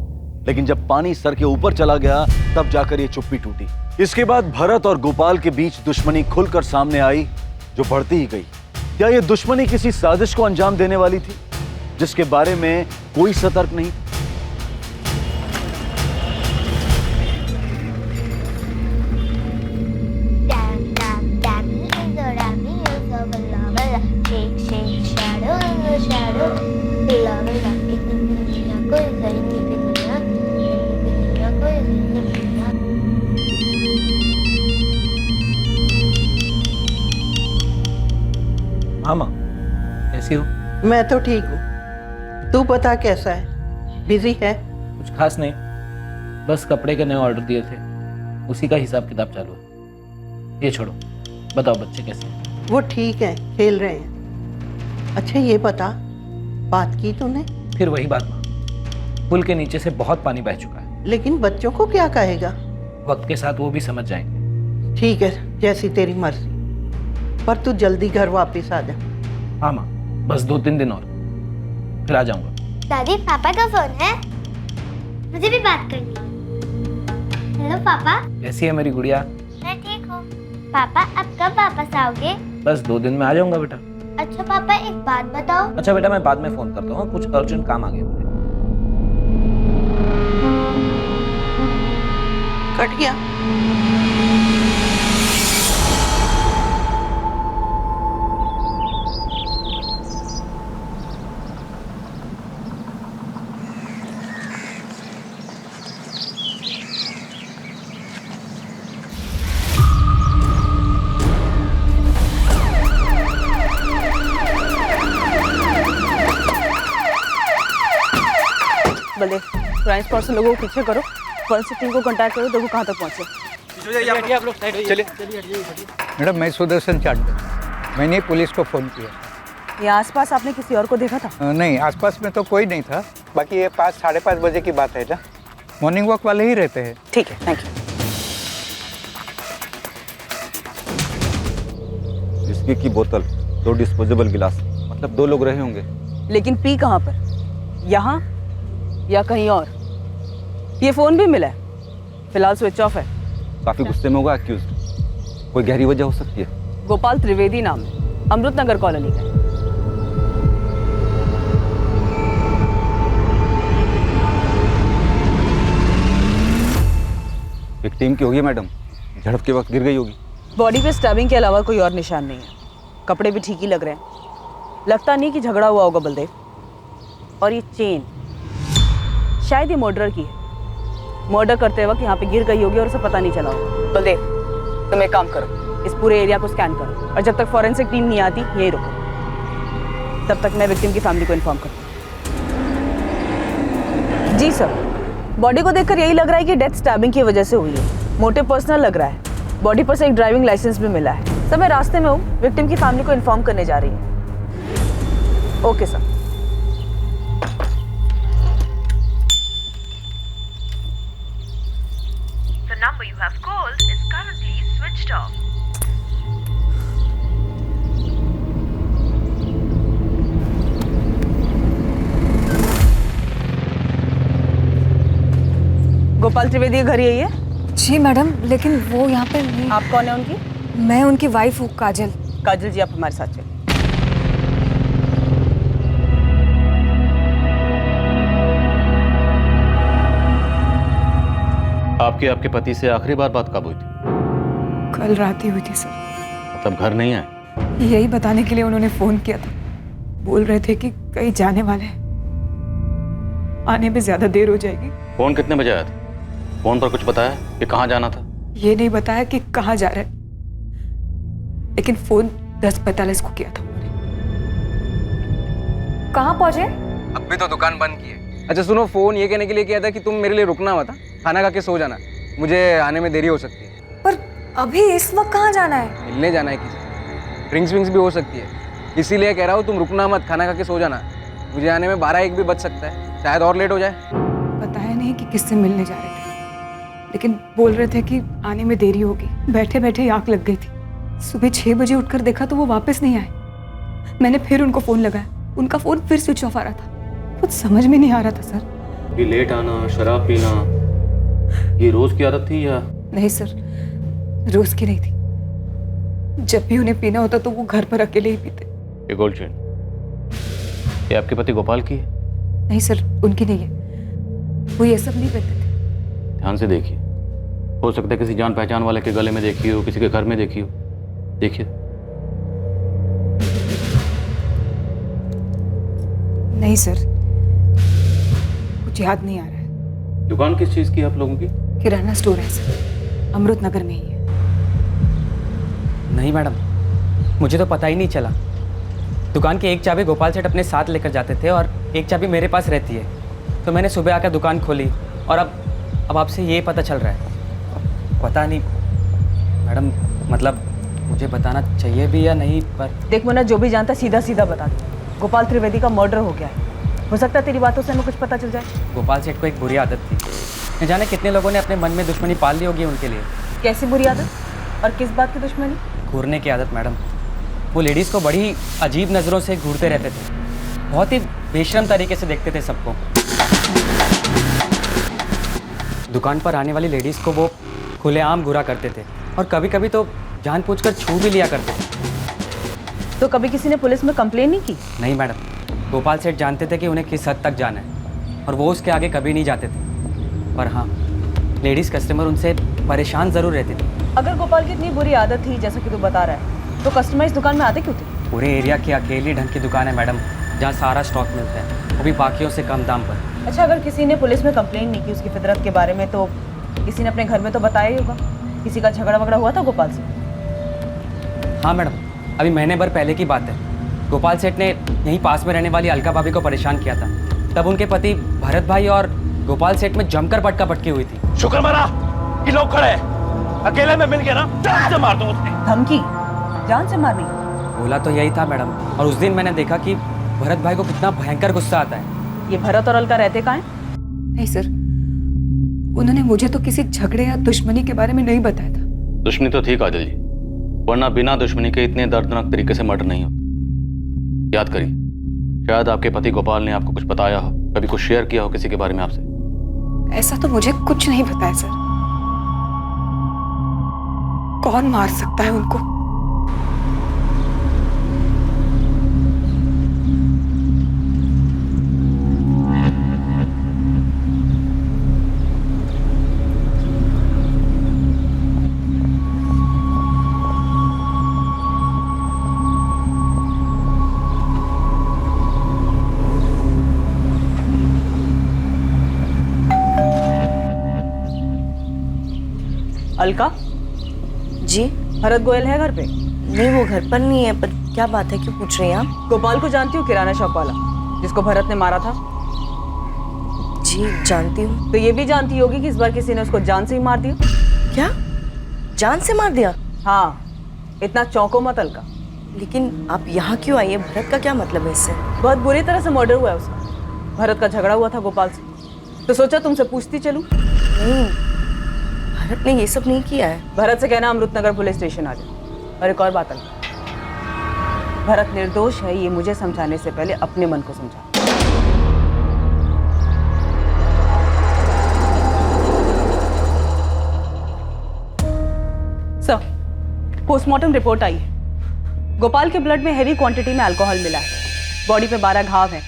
लेकिन जब पानी सर के ऊपर चला गया तब जाकर ये चुप्पी टूटी। इसके बाद भरत और गोपाल के बीच दुश्मनी खुलकर सामने आई, जो बढ़ती ही गई। क्या ये दुश्मनी किसी साजिश को अंजाम देने वाली थी, जिसके बारे में कोई सतर्क नहीं था? मामा कैसी हो? मैं तो ठीक हूँ, तू बता कैसा है? बिजी है? कुछ खास नहीं, बस कपड़े के नए ऑर्डर दिए थे, उसी का हिसाब किताब चालू है। ये छोड़ो, बताओ बच्चे कैसे हैं? वो ठीक है, खेल रहे हैं। अच्छा ये बता, बात की तूने? फिर वही बात माँ, पुल के नीचे से बहुत पानी बह चुका है। लेकिन बच्चों को क्या कहेगा? वक्त के साथ वो भी समझ जाएंगे। ठीक है, जैसी तेरी मर्जी, पर तू जल्दी घर वापस आ जा। हाँ माँ, बस 2-3 दिन और, फिर आ जाऊंगा। दादी, पापा का फोन है, मुझे भी बात करनी है। हेलो पापा। कैसी है मेरी गुड़िया? मैं ठीक हूँ। पापा अब कब वापस आओगे? बस 2 दिन में आ जाऊंगा बेटा। अच्छा पापा, एक बात बताओ। अच्छा बेटा, मैं बाद में फोन करता हूँ, कुछ अर्जेंट काम आ गया मुझे। कट गया। बल्ले, क्राइम स्पॉट से लोगों को पीछे करो, फॉरेंसिक टीम को कांटेक्ट करो, देखो कहाँ तक पहुँचे। मैडम, मैं सुदर्शन चांडे, मैंने पुलिस को फ़ोन किया। यहाँ आसपास आपने किसी और को देखा था? नहीं, आसपास में तो कोई नहीं था। बाकी ये 5-5:30 बजे की बात है ना, मॉर्निंग वॉक वाले ही रहते हैं। ठीक है, थैंक यू। विस्की की बोतल, 2 डिस्पोजेबल गिलास, मतलब 2 लोग रहे होंगे। लेकिन पी कहाँ पर? यहाँ या कहीं और? ये फोन भी मिला है, फिलहाल स्विच ऑफ है। काफी गुस्से में होगा एक्यूज्ड, कोई गहरी वजह हो सकती है। गोपाल त्रिवेदी नाम है, अमृत नगर कॉलोनी का। विक्टिम की होगी मैडम, झड़प के वक्त गिर गई होगी। बॉडी पे स्टैबिंग के अलावा कोई और निशान नहीं है। कपड़े भी ठीक ही लग रहे हैं, लगता नहीं कि झगड़ा हुआ होगा बलदेव। और ये चेन शायद ये मर्डर की है, मर्डर करते वक्त यहाँ पे गिर गई होगी और उसे पता नहीं चला होगा। बलदेव, तुम एक काम करो, इस पूरे एरिया को स्कैन करो, और जब तक फॉरेंसिक टीम नहीं आती यहीं रुको, तब तक मैं विक्टिम की फैमिली को इन्फॉर्म करूँ। जी सर, बॉडी को देखकर यही लग रहा है कि डेथ स्टैबिंग की वजह से हुई है। मोटिव पर्सनल लग रहा है। बॉडी पर से एक ड्राइविंग लाइसेंस भी मिला है। सर, मैं रास्ते में हूँ, विक्टिम की फैमिली को इन्फॉर्म करने जा रही हूँ। Okay sir. The number you have called is currently switched off. Gopal Trivedi का घर यही है? जी मैडम, लेकिन वो यहाँ पे नहीं। आप कौन है उनकी? मैं उनकी वाइफ हूँ, काजल। काजल जी, आप हमारे साथ चलिए। आपके पति से आखिरी बार बात कब हुई थी? कल रात ही हुई थी सर। मतलब घर नहीं आए? यही बताने के लिए उन्होंने फोन किया था। बोल रहे थे कि कहीं जाने वाले हैं, आने में ज्यादा देर हो जाएगी। फोन कितने बजे आया था? फोन पर कुछ बताया कि कहाँ जाना था? ये नहीं बताया कि कहाँ जा रहे, लेकिन फोन 10:45 को किया था उन्होंने। कहाँ पहुंचे? अब भी तो दुकान बंद की है। अच्छा सुनो, फोन ये कहने के लिए किया था कि तुम मेरे लिए रुकना मत, खाना खा के सो जाना, मुझे आने में देरी हो सकती है। पर अभी इस वक्त कहाँ जाना है? मिलने जाना है किसी, ड्रिंक्स विंक्स भी हो सकती है, इसीलिए कह रहा हूँ तुम रुकना मत, खाना खा के सो जाना। मुझे आने में 12-1 भी बज सकता है, शायद और लेट हो जाए। बताया नहीं कि किससे मिलने जा रहे थे, लेकिन बोल रहे थे कि आने में देरी होगी। बैठे बैठे आँख लग गई थी। सुबह 6 बजे उठकर देखा तो वो वापस नहीं आए। मैंने फिर उनको फ़ोन लगाया, उनका फ़ोन फिर स्विच ऑफ आ रहा था। कुछ समझ में नहीं आ रहा था सर। ये लेट आना, शराब पीना, ये रोज की आदत थी या? नहीं सर, रोज की नहीं थी। जब भी उन्हें पीना होता तो वो घर पर अकेले ही पीते। ये गोल्ड चेन, ये आपके पति गोपाल की है? नहीं सर, उनकी नहीं है। वो ये सब नहीं करते थे। ध्यान से देखिए, हो सकता है किसी जान पहचान वाले के गले में देखी हो, किसी के घर में देखी हो। देखिए। नहीं सर, कुछ याद नहीं आ रहा है। दुकान किस चीज की है आप लोगों की? किराना स्टोर है सर, अमृत नगर में ही है। नहीं मैडम, मुझे तो पता ही नहीं चला। दुकान की एक चाबी गोपाल सेठ अपने साथ लेकर जाते थे और एक चाबी मेरे पास रहती है। तो मैंने सुबह आकर दुकान खोली और अब आपसे ये पता चल रहा है। पता नहीं मैडम, मतलब मुझे बताना चाहिए भी या नहीं, पर देख मुन्ना, जो भी जानता सीधा सीधा बता दे। गोपाल त्रिवेदी का मर्डर हो गया है। हो सकता है तेरी बातों से हमें कुछ पता चल जाए। गोपाल सेठ को एक बुरी आदत थी। न जाने कितने लोगों ने अपने मन में दुश्मनी पाल ली होगी उनके लिए। कैसी बुरी आदत और किस बात की दुश्मनी? घूरने की आदत मैडम। वो लेडीज़ को बड़ी अजीब नज़रों से घूरते रहते थे, बहुत ही बेशर्म तरीके से देखते थे सबको। दुकान पर आने वाली लेडीज़ को वो खुलेआम घूरा करते थे और कभी कभी तो जानबूझकर छू भी लिया करते थे। तो कभी किसी ने पुलिस में कंप्लेन नहीं की? नहीं मैडम, गोपाल सेठ जानते थे कि उन्हें किस हद तक जाना है और वो उसके आगे कभी नहीं जाते थे। पर हाँ, लेडीज़ कस्टमर उनसे परेशान ज़रूर रहती थी। अगर गोपाल की इतनी बुरी आदत थी जैसा कि तू बता रहा है, तो कस्टमर इस दुकान में आते क्यों थे? पूरे एरिया की अकेली ढंग की दुकान है मैडम, जहाँ सारा स्टॉक मिलता है, वो भी बाकियों से कम दाम पर। अच्छा, अगर किसी ने पुलिस में कंप्लेन नहीं की उसकी फितरत के बारे में, तो किसी ने अपने घर में तो बताया ही होगा। किसी का झगड़ा वगड़ा हुआ था गोपाल से? हाँ मैडम, अभी महीने भर पहले की बात है। गोपाल सेठ ने यहीं पास में रहने वाली अलका भाभी को परेशान किया था। तब उनके पति भरत भाई और गोपाल सेठ में जमकर पटका पटकी हुई थी। शुक्र मना कि लोग खड़े हैं। अकेले में मिल गया ना, जान से मार दो उसने। धमकी? जान से मारनी? बोला तो यही था मैडम। और उस दिन मैंने देखा कि भरत भाई को कितना भयंकर गुस्सा आता है। ये भरत और अलका रहते कहाँ हैं? नहीं सर, उन्होंने मुझे तो किसी झगड़े या दुश्मनी के बारे में नहीं बताया था। दुश्मनी तो थी काजल जी, वरना बिना दुश्मनी के इतने दर्दनाक तरीके से मर्डर नहीं होता। याद करिए, शायद आपके पति गोपाल ने आपको कुछ बताया हो, कभी कुछ शेयर किया हो किसी के बारे में आपसे। ऐसा तो मुझे कुछ नहीं पता है सर। कौन मार सकता है उनको? अलका जी? भरत गोयल है घर पे? नहीं, वो घर पर नहीं है। पर क्या बात है, क्यों पूछ रही हैं आप? गोपाल को जानती हो, किराना शॉप वाला जिसको भरत ने मारा था? जी जानती हूँ। तो ये भी जानती होगी कि इस बार किसी ने उसको जान से ही मार दिया। क्या? जान से मार दिया? हाँ, इतना चौंको मत अलका। लेकिन आप यहाँ क्यों आई है? भरत का क्या मतलब है इससे? बहुत बुरी तरह से मर्डर हुआ है उसका। भरत का झगड़ा हुआ था गोपाल से, तो सोचा तुमसे पूछती चलूं। नहीं, भरत ने ये सब नहीं किया है। भरत से कहना अमृतनगर पुलिस स्टेशन आ जाए। और एक और बात अलका, भरत निर्दोष है ये मुझे समझाने से पहले अपने मन को समझा। सर, पोस्टमार्टम रिपोर्ट आई है। गोपाल के ब्लड में हैवी क्वांटिटी में अल्कोहल मिला है। बॉडी पे 12 घाव हैं।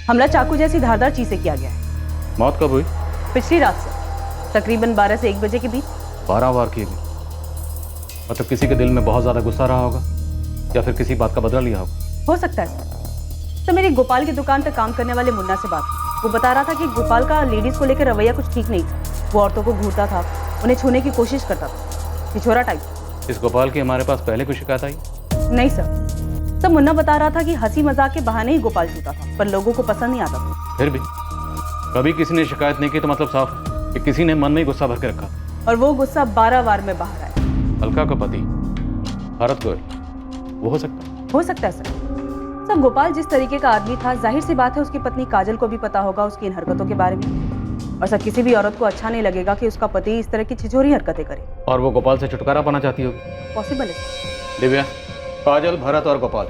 हमला चाकू जैसी धारदार चीज से किया गया है। मौत कब हुई? पिछली रात से, तकरीबन 12 से 1 बजे के बीच। 12 वार किए गए। मतलब किसी के दिल में बहुत ज्यादा गुस्सा रहा होगा या फिर किसी बात का बदला लिया होगा। हो सकता है सर। तो मेरी गोपाल की दुकान पर काम करने वाले मुन्ना से बात हुई। वो बता रहा था कि गोपाल का लेडीज को लेकर रवैया कुछ ठीक नहीं था। वो औरतों को घूरता था, उन्हें छूने की कोशिश करता था। छिछोरा टाइप। इस गोपाल की हमारे पास पहले कोई शिकायत आई? नहीं सर, मुन्ना बता रहा था कि हंसी मजाक के बहाने ही गोपाल छूता था, पर लोगों को पसंद नहीं आता था। फिर भी कभी किसी ने शिकायत नहीं की तो मतलब साफ कि किसी ने मन में ही गुस्सा भर के रखा। और वो गुस्सा 12 वार में बाहर आया। अलका का पति भरत गोयल, वो हो सकता है? हो सकता है सर। गोपाल जिस तरीके का आदमी था, जाहिर सी बात है उसकी पत्नी काजल को भी पता होगा उसकी इन हरकतों के बारे में। और सर, किसी भी औरत को अच्छा नहीं लगेगा कि उसका पति इस तरह की छिछोरी हरकतें करे। और वो गोपाल से छुटकारा पाना चाहती होगी। पॉसिबल है। दिव्या, काजल, भरत और गोपाल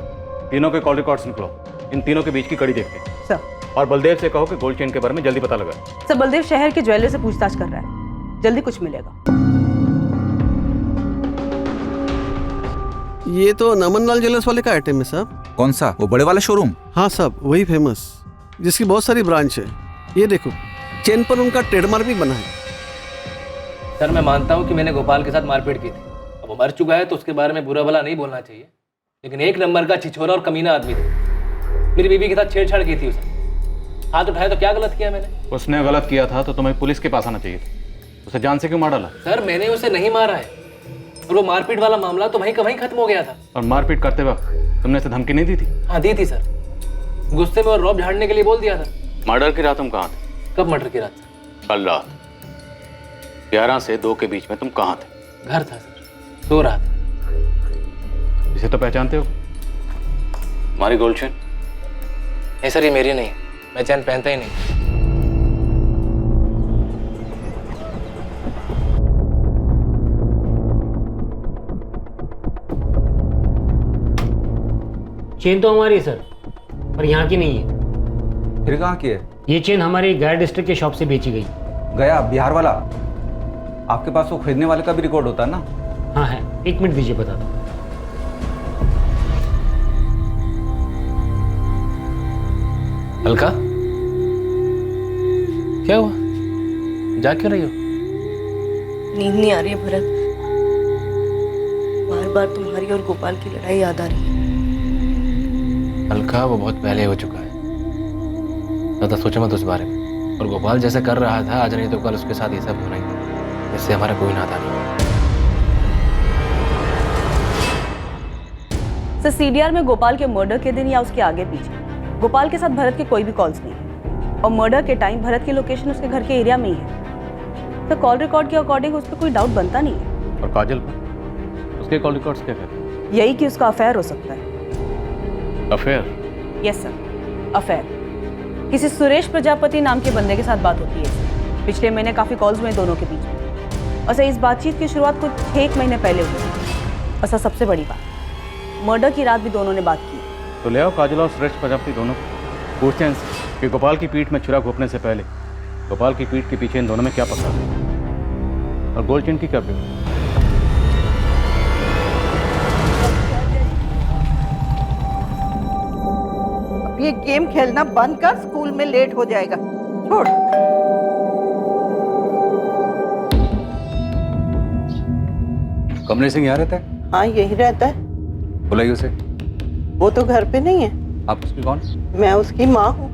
तीनों के कॉल रिकॉर्ड्स निकलो। इन तीनों के बीच की कड़ी देखते हैं। सर। और बलदेव से कहो कि गोल्ड चेन के बारे में जल्दी पता लगा। सर, बलदेव शहर के ज्वेलर से पूछताछ कर रहा है, जल्दी कुछ मिलेगा। ये तो नमन लाल ज्वेलर्स वाले का आइटम है साहब। कौन सा? वो बड़े वाला शोरूम? हाँ साहब, वही फेमस, जिसकी बहुत सारी ब्रांच है। ये देखो, चेन पर उनका ट्रेडमार्क भी बना है। सर, मैं मानता हूँ कि मैंने गोपाल के साथ मारपीट की थी। अब वो मर चुका है तो उसके बारे में बुरा भला नहीं बोलना चाहिए, लेकिन एक नंबर का छिछोरा और कमीना आदमी था। मेरी बीवी के साथ छेड़छाड़ की थी उसने। हाथ उठाया तो क्या गलत किया मैंने? उसने गलत किया था तो तुम्हें पुलिस के पास आना चाहिए था। उसे जान से क्यों मार डाला? सर, मैंने उसे नहीं मारा है, और वो मारपीट वाला मामला तो वहीं का वहीं खत्म हो गया था। और मारपीट करते वक्त तुमने उसे धमकी नहीं दी थी? हाँ, दी थी सर। गुस्से में और रौब झाड़ने के लिए बोल दिया था। मर्डर की रात तुम कहाँ थे? कब मर्डर की रात? कल रात 11 से 2 के बीच में तुम कहाँ थे? घर था सर, सो रहा था। इसे तो पहचानते हो? हमारी गोल्ड चेन? नहीं सर, ये मेरी नहीं, मैं चैन पहनता ही नहीं। चेन तो हमारी है सर, पर यहाँ की नहीं है। फिर कहाँ की है? ये चेन हमारे गया डिस्ट्रिक्ट के शॉप से बेची गई। गया बिहार वाला? आपके पास वो खरीदने वाले का भी रिकॉर्ड होता है ना? हाँ है, 1 मिनट दीजिए, बता दो। अलका, क्या हुआ? जा क्यों रही हो? नींद नहीं आ रही है भरत, बार बार तुम्हारी और गोपाल की लड़ाई याद आ रही है। अलका, वो बहुत पहले हो चुका है, ज़्यादा सोचो मत उस बारे में। और गोपाल जैसे कर रहा था आज नहीं तो कल उसके साथ ये सब होना ही था। इससे हमारा कोई नाता नहीं। सर, सीडीआर में गोपाल के मर्डर के दिन या उसके आगे पीछे गोपाल के साथ भरत के कोई भी कॉल्स नहीं है, और मर्डर के टाइम भरत की लोकेशन उसके घर के एरिया में ही है। तो कॉल रिकॉर्ड के अकॉर्डिंग उस पर कोई डाउट बनता नहीं है। और काजल पर उसके कॉल रिकॉर्ड्स क्या कहते हैं? यही कि उसका अफेयर हो सकता है। अफेयर? Yes sir, affair. किसी सुरेश प्रजापति नाम के बंदे के साथ बात होती है। पिछले महीने काफी कॉल्स हुए दोनों के बीच में, और सर इस बातचीत की शुरुआत कुछ 1 महीने पहले हुई। और सर सबसे बड़ी बात, मर्डर की रात भी दोनों ने बात की। तो ले आओ काजल और सुरेश प्रजापति दोनों को, पूछते हैं इनसे कि गोपाल की पीठ में छुरा घोंपने से पहले गोपाल की पीठ के पीछे इन दोनों में क्या पता है, और गोल्ड चेन की क्या बेटी? ये गेम खेलना बंद कर, स्कूल में लेट हो जाएगा। छोड़। कमलेश सिंह यहाँ रहता है? हाँ, यही रहता है। बुलाइए उसे। वो तो घर पे नहीं है। आप उसकी कौन? मैं उसकी माँ हूँ।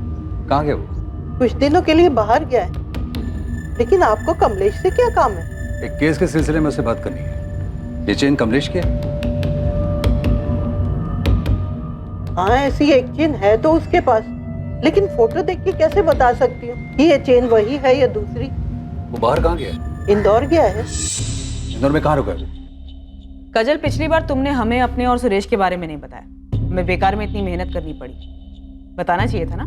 कहाँ गया वो? कुछ दिनों के लिए बाहर गया है। लेकिन आपको कमलेश से क्या काम है? एक केस के सिलसिले में उससे बात करनी है। ये चेन कमलेश की है? हाँ, ऐसी एक चेन है तो उसके पास, लेकिन फोटो देख के कैसे बता सकती हूँ कि ये चेन वही है या दूसरी? वो बाहर कहाँ गया है? इंदौर गया है। इंदौर में कहाँ रुका है? कजल, पिछली बार तुमने हमें अपने और सुरेश के बारे में नहीं बताया। हमें बेकार में इतनी मेहनत करनी पड़ी। बताना चाहिए था ना।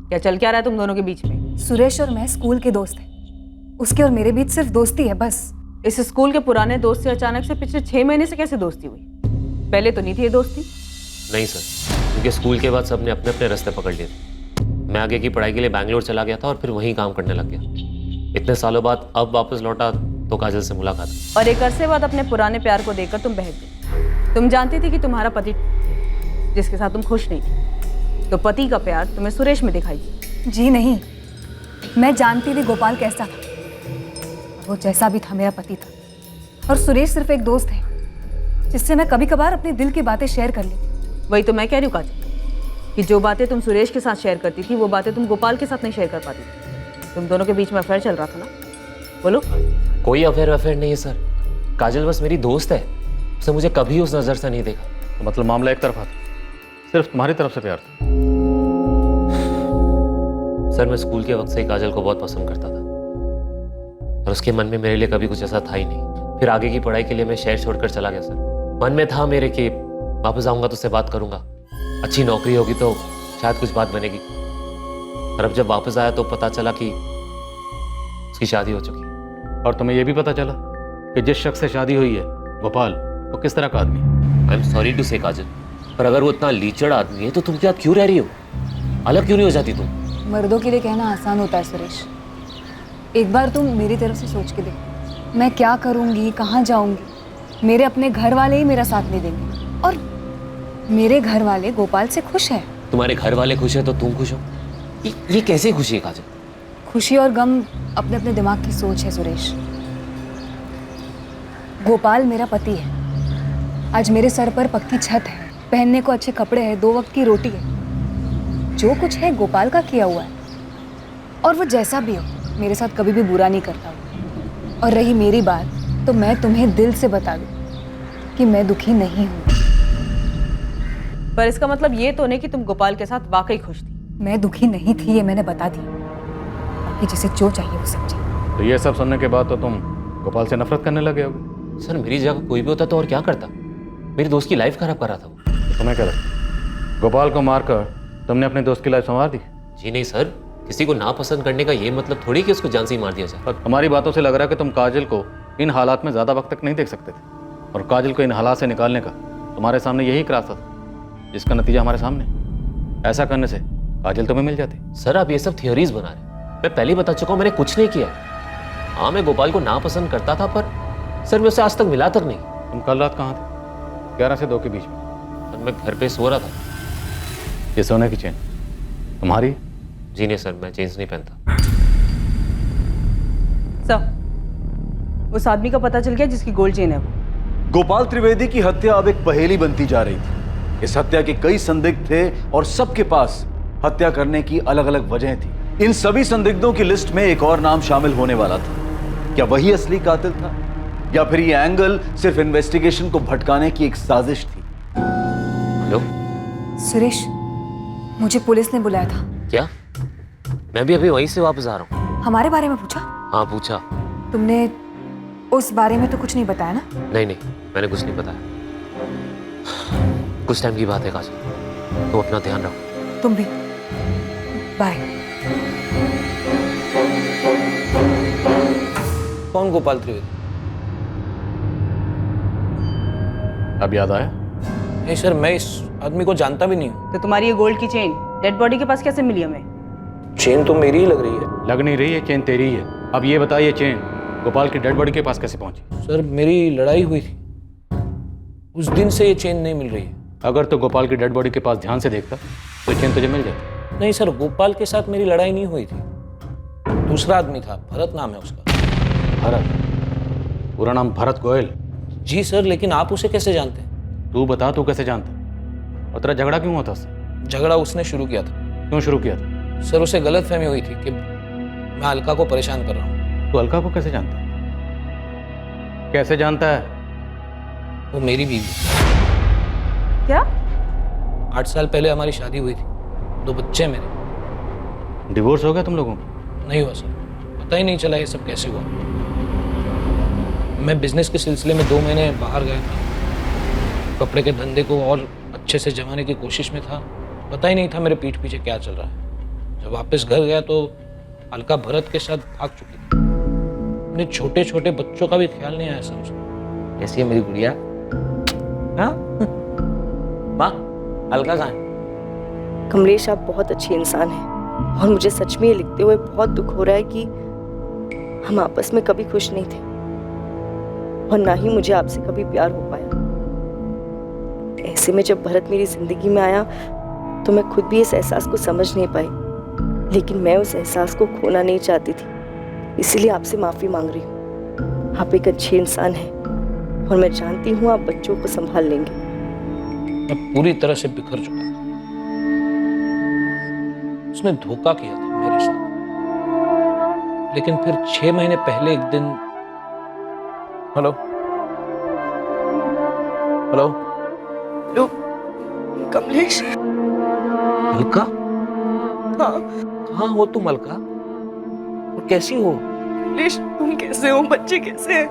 क्या चल क्या रहा है तुम दोनों के बीच में? सुरेश और मैं स्कूल के दोस्त हैं। उसके और मेरे बीच सिर्फ दोस्ती है बस। इस स्कूल के पुराने दोस्त से अचानक से पिछले 6 महीने से कैसे दोस्ती हुई? पहले तो नहीं थी ये दोस्ती। नहीं सर, क्योंकि स्कूल के बाद सबने अपने अपने रास्ते पकड़ लिए थे। मैं आगे की पढ़ाई के लिए बैंगलोर चला गया था और फिर वहीं काम करने लग गया। इतने सालों बाद अब वापस लौटा तो काजल से मुलाकात। और एक अरसे बाद अपने पुराने प्यार को देखकर तुम बहक गई। तुम जानती थी कि तुम्हारा पति जिसके साथ तुम खुश नहीं थी, तो पति का प्यार तुम्हें सुरेश में दिखाई दी। जी नहीं, मैं जानती थी गोपाल कैसा था। वो जैसा भी था मेरा पति था, और सुरेश सिर्फ एक दोस्त है जिससे मैं कभी कभार अपने दिल की बातें शेयर कर लेती। वही तो मैं कह रही हूँ काजल, कि जो बातें तुम सुरेश के साथ शेयर करती थी वो बातें तुम गोपाल के साथ नहीं शेयर कर पाती थी। तुम दोनों के बीच में अफेयर चल रहा था ना? बोलो। कोई अफेयर नहीं है सर। काजल बस मेरी दोस्त है, उसने मुझे कभी उस नजर से नहीं देखा। तो मतलब मामला एक तरफा था, सिर्फ तुम्हारी तरफ से प्यार था? सर, मैं स्कूल के वक्त से ही काजल को बहुत पसंद करता था, और उसके मन में मेरे लिए कभी कुछ ऐसा था ही नहीं। फिर आगे की पढ़ाई के लिए मैं शहर छोड़कर चला गया सर। मन में था मेरे कि वापस आऊंगा तो उससे बात करूंगा, अच्छी नौकरी होगी तो शायद कुछ बात बनेगी। और अब जब वापस आया तो पता चला कि उसकी शादी हो चुकी। और तुम्हें यह भी पता चला कि जिस शख्स से शादी हुई है गोपाल, वो किस तरह का आदमी है? आई एम सॉरी टू से काजल, पर अगर वो इतना लीचड़ आदमी है तो तुम क्या क्यों रह रही हो? अलग क्यों नहीं हो जाती तुम? मर्दों के लिए कहना आसान होता है सुरेश। एक बार तुम मेरी तरफ से सोच के देखो, मैं क्या करूंगी, कहाँ जाऊंगी। मेरे अपने घर वाले ही मेरा साथ नहीं देंगे, और मेरे घर वाले गोपाल से खुश हैं। तुम्हारे घर वाले खुश है तो तुम खुश हो? ये कैसे खुशी है काजल? खुशी और गम अपने अपने दिमाग की सोच है सुरेश। गोपाल मेरा पति है, आज मेरे सर पर पक्की छत है, पहनने को अच्छे कपड़े हैं, 2 वक्त की रोटी है। जो कुछ है गोपाल का किया हुआ है, और वो जैसा भी हो मेरे साथ कभी भी बुरा नहीं करता। और रही मेरी बात, तो मैं तुम्हें दिल से बता दूं कि मैं दुखी नहीं हूँ। पर इसका मतलब ये तो नहीं कि तुम गोपाल के साथ वाकई खुश थी। मैं दुखी नहीं थी, ये मैंने बता दी। बाकी जिसे जो चाहिए वो समझे। तो ये सब सुनने के बाद तो तुम गोपाल से नफरत करने लगे होगे। सर मेरी जगह कोई भी होता तो और क्या करता? मेरी दोस्त की लाइफ खराब कर रहा था वो। तो तुम्हें क्या लगता, गोपाल को मारकर तुमने अपने दोस्त की लाइफ संवार दी? जी नहीं सर, किसी को नापसंद करने का ये मतलब थोड़ी कि उसको जान से ही मार दिया जाए। पर तुम्हारी बातों से लग रहा है कि तुम काजल को इन हालात में ज़्यादा वक्त तक नहीं देख सकते थे, और काजल को इन हालात से निकालने का तुम्हारे सामने यही एक रास्ता था, जिसका नतीजा हमारे सामने। ऐसा करने से काजल तुम्हें मिल जाती। सर आप ये सब थियोरीज बना रहे हैं। मैं पहले ही बता चुका हूँ, मैंने कुछ नहीं किया। हाँ मैं गोपाल को नापसंद करता था, पर सर मैं उससे आज तक मिला तक नहीं। तुम कल रात कहाँ थे? 11 से 2 के बीच में। सर मैं घर पे सो रहा था। ये सोने की चेन तुम्हारी? जी नहीं सर, मैं चेन्स नहीं पहनता। सर, उस आदमी का पता चल गया जिसकी गोल्ड चेन है वो। गोपाल त्रिवेदी की हत्या अब एक पहेली बनती जा रही थी। इस हत्या के कई संदिग्ध थे और सबके पास हत्या करने की अलग अलग वजह थी। इन सभी संदिग्धों की लिस्ट में एक और नाम शामिल होने वाला था। क्या वही असली कातिल था, या फिर ये एंगल सिर्फ इन्वेस्टिगेशन को भटकाने की एक साजिश थी? हेलो सुरेश, मुझे पुलिस ने बुलाया था। क्या? मैं भी अभी वहीं से वापस आ रहा हूँ। हमारे बारे में पूछा? हाँ पूछा। तुमने उस बारे में तो कुछ नहीं बताया ना? नहीं नहीं, मैंने कुछ नहीं बताया। कुछ टाइम की बात है काजल, तुम अपना ध्यान रखो। तुम भी। बाय। कौन गोपाल त्रिवेदी? अब याद आया? नहीं सर, मैं इस आदमी को जानता भी नहीं हूँ। तो तुम्हारी ये गोल्ड की चेन डेड बॉडी के पास कैसे मिली हमें? चेन तो मेरी ही लग रही है। लग नहीं रही है, चेन तेरी ही है। अब ये बताइए, चेन गोपाल की डेड बॉडी के पास कैसे पहुंची? सर मेरी लड़ाई हुई थी, उस दिन से ये चेन नहीं मिल रही है। अगर तो गोपाल की डेड बॉडी के पास ध्यान से देखता तो चेन तुझे मिल जाती। नहीं सर, गोपाल के साथ मेरी लड़ाई नहीं हुई थी। दूसरा आदमी था, भरत नाम है उसका। भरत? पूरा नाम भरत गोयल? जी सर, लेकिन आप उसे कैसे जानते हैं? तू बता, तू कैसे जानता? और तेरा झगड़ा क्यों हुआ था उससे? झगड़ा उसने शुरू किया था। क्यों शुरू किया था? सर उसे गलतफहमी हुई थी कि मैं अलका को परेशान कर रहा हूँ। तू अलका को कैसे जानता है? कैसे जानता है? वो मेरी बीवी। क्या? 8 साल पहले हमारी शादी हुई थी, 2 बच्चे मेरे। डिवोर्स हो गया तुम लोगों का? नहीं हुआ सर, पता ही नहीं चला ये सब कैसे हुआ। मैं बिजनेस के सिलसिले में 2 महीने बाहर गया था, कपड़े के धंधे को और अच्छे से जमाने की कोशिश में था। पता ही नहीं था मेरे पीठ पीछे क्या चल रहा है। जब वापस घर गया तो अलका भरत के साथ भाग चुकी थी। अपने छोटे छोटे बच्चों का भी ख्याल नहीं आया सर उसको। कैसी है मेरी गुड़िया? हाँ माँ, अलका कहाँ है? कमलेश, आप बहुत अच्छे इंसान हैं, और मुझे सच में ये लिखते हुए बहुत दुख हो रहा है कि हम आपस में कभी खुश नहीं थे, और ना ही मुझे आपसे कभी प्यार हो पाया। ऐसे में जब भरत मेरी जिंदगी में आया तो मैं खुद भी इस एहसास को समझ नहीं पाई, लेकिन मैं उस एहसास को खोना नहीं चाहती थी, इसीलिए आपसे माफी मांग रही हूँ। आप एक अच्छे इंसान हैं, और मैं जानती हूँ आप बच्चों को संभाल लेंगे। मैं पूरी तरह से बिखर चुका था। उसने धोखा किया था मेरे साथ, लेकिन फिर 6 महीने पहले एक दिन। Hello hello hello Kamlesh. Alka? हाँ। कहाँ हो तुम अलका? और कैसी हो? कमलेश, तुम कैसे हो? बच्चे कैसे हैं?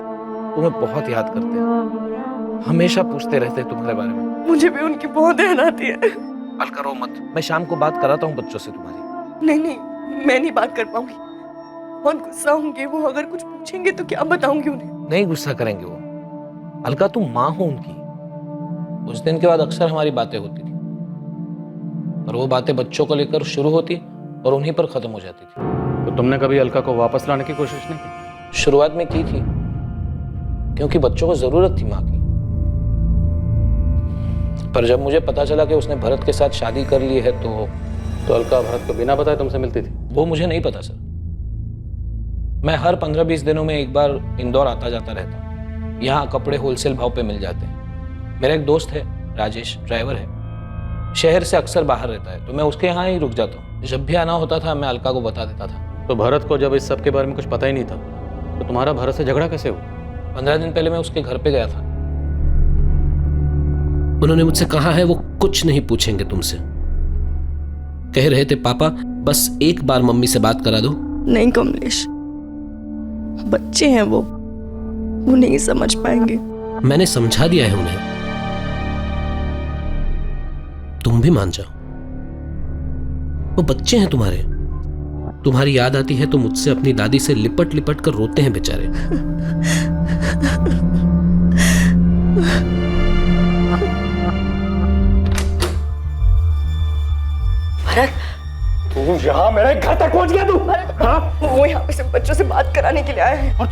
तुम्हें बहुत याद करते हैं, हमेशा पूछते रहते हैं तुम्हारे बारे में। मुझे भी उनकी बहुत ध्यान आती है। अलका रो मत, मैं शाम को बात कराता हूँ बच्चों से तुम्हारी। नहीं नहीं, मैं नहीं बात कर पाऊंगी, बहुत गुस्सा होंगे वो। अगर कुछ पूछेंगे तो क्या बताऊंगी उन्हें? नहीं गुस्सा करेंगे वो। अलका तुम माँ हो उनकी, उस दिन के बाद अक्सर हमारी बातें होती थी, पर वो बातें बच्चों को लेकर शुरू होती और उन्हीं पर खत्म हो जाती थी। तो तुमने कभी अलका को वापस लाने की कोशिश नहीं की? शुरुआत में की थी, क्योंकि बच्चों को जरूरत थी माँ की। पर जब मुझे पता चला कि उसने भरत के साथ शादी कर ली है तो अलका भरत को बिना बताए तुमसे मिलती थी? वो मुझे नहीं पता सर। मैं हर 15-20 दिनों में एक बार इंदौर आता जाता रहता हूँ। यहाँ कपड़े होलसेल भाव पे मिल जाते हैं। मेरा एक दोस्त है राजेश, ड्राइवर है, शहर से अक्सर बाहर रहता है, तो मैं उसके यहाँ ही रुक जाता हूँ। जब भी आना होता था मैं अलका को बता देता था। तो भरत को जब इस सब के बारे में कुछ पता ही नहीं था, तो तुम्हारा भरत से झगड़ा कैसे हुआ? 15 दिन पहले मैं उसके घर पे गया था। उन्होंने मुझसे कहा है वो कुछ नहीं पूछेंगे तुमसे। कह रहे थे पापा बस एक बार मम्मी से बात करा दो। नहीं कमलेश, बच्चे हैं वो नहीं समझ पाएंगे। मैंने समझा दिया है उन्हें, तुम भी मान जाओ। वो बच्चे हैं तुम्हारे। तुम्हारी याद आती है तो मुझसे अपनी दादी से लिपट लिपट कर रोते हैं बेचारे। भरत, तू यहाँ मेरे घर तक पहुंच गया तू? हाँ? वो यहाँ पे सिर्फ बच्चों से बात कराने के लिए आए हैं। और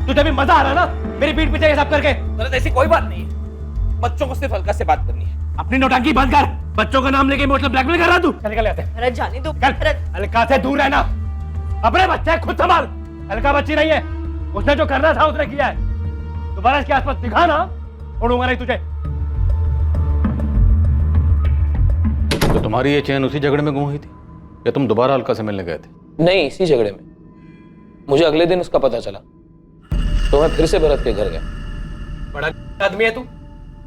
तुझे भी मजा आ रहा ना मेरी पीठ पीछे ये सब करके? भरत, ऐसी कोई बात नहीं है। बच्चों को सिर्फ अलका से बात करनी है। अपनी नौटंकी बंद कर। बच्चों का नाम लेके इमोशनल ब्लैकमेल कर रहा तू? चल निकल यहाँ से। भरत जाने दो। अलका से दूर रहना। अपने बच्चे खुद संभाल। अलका बच्ची नहीं है, उसने जो करना था उसने किया है। दोबारा इसके आसपास दिखाना, उड़ूंगा नहीं तुझे। तो तुम्हारी ये चेन उसी झगड़े में गुम हुई थी या तुम दोबारा अलका से मिलने गए थे? नहीं, इसी झगड़े में। मुझे अगले दिन उसका पता चला तो मैं फिर से भरत के घर गया। बड़ा आदमी है तू,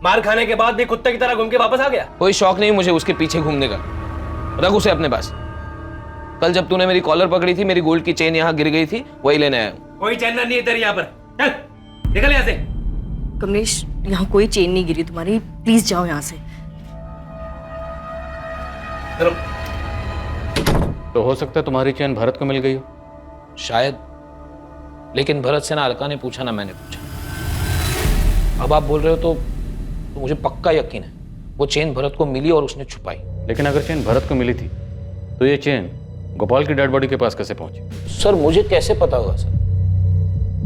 मार खाने के बाद भी कुत्ते की तरह घूम के वापस आ गया। कोई शौक नहीं मुझे उसके पीछे घूमने का। रख उसे अपने पास। कल जब तूने मेरी कॉलर पकड़ी थी, मेरी गोल्ड की चेन यहाँ गिर गई थी, वही लेने आया हूँ। कोई चैन नहीं है तेरी यहाँ पर। चल निकल यहाँ से। कमलेश, यहाँ कोई चेन नहीं गिरी तुम्हारी, प्लीज जाओ यहाँ से। तो हो सकता है तुम्हारी चेन भरत को मिल गई हो। शायद, लेकिन भरत से ना अलका ने पूछा ना मैंने पूछा। अब आप बोल रहे हो तो मुझे पक्का यकीन है वो चेन भरत को मिली और उसने छुपाई। लेकिन अगर चेन भरत को मिली थी तो ये चेन गोपाल की डेड बॉडी के पास कैसे पहुंची? सर मुझे कैसे पता होगा सर,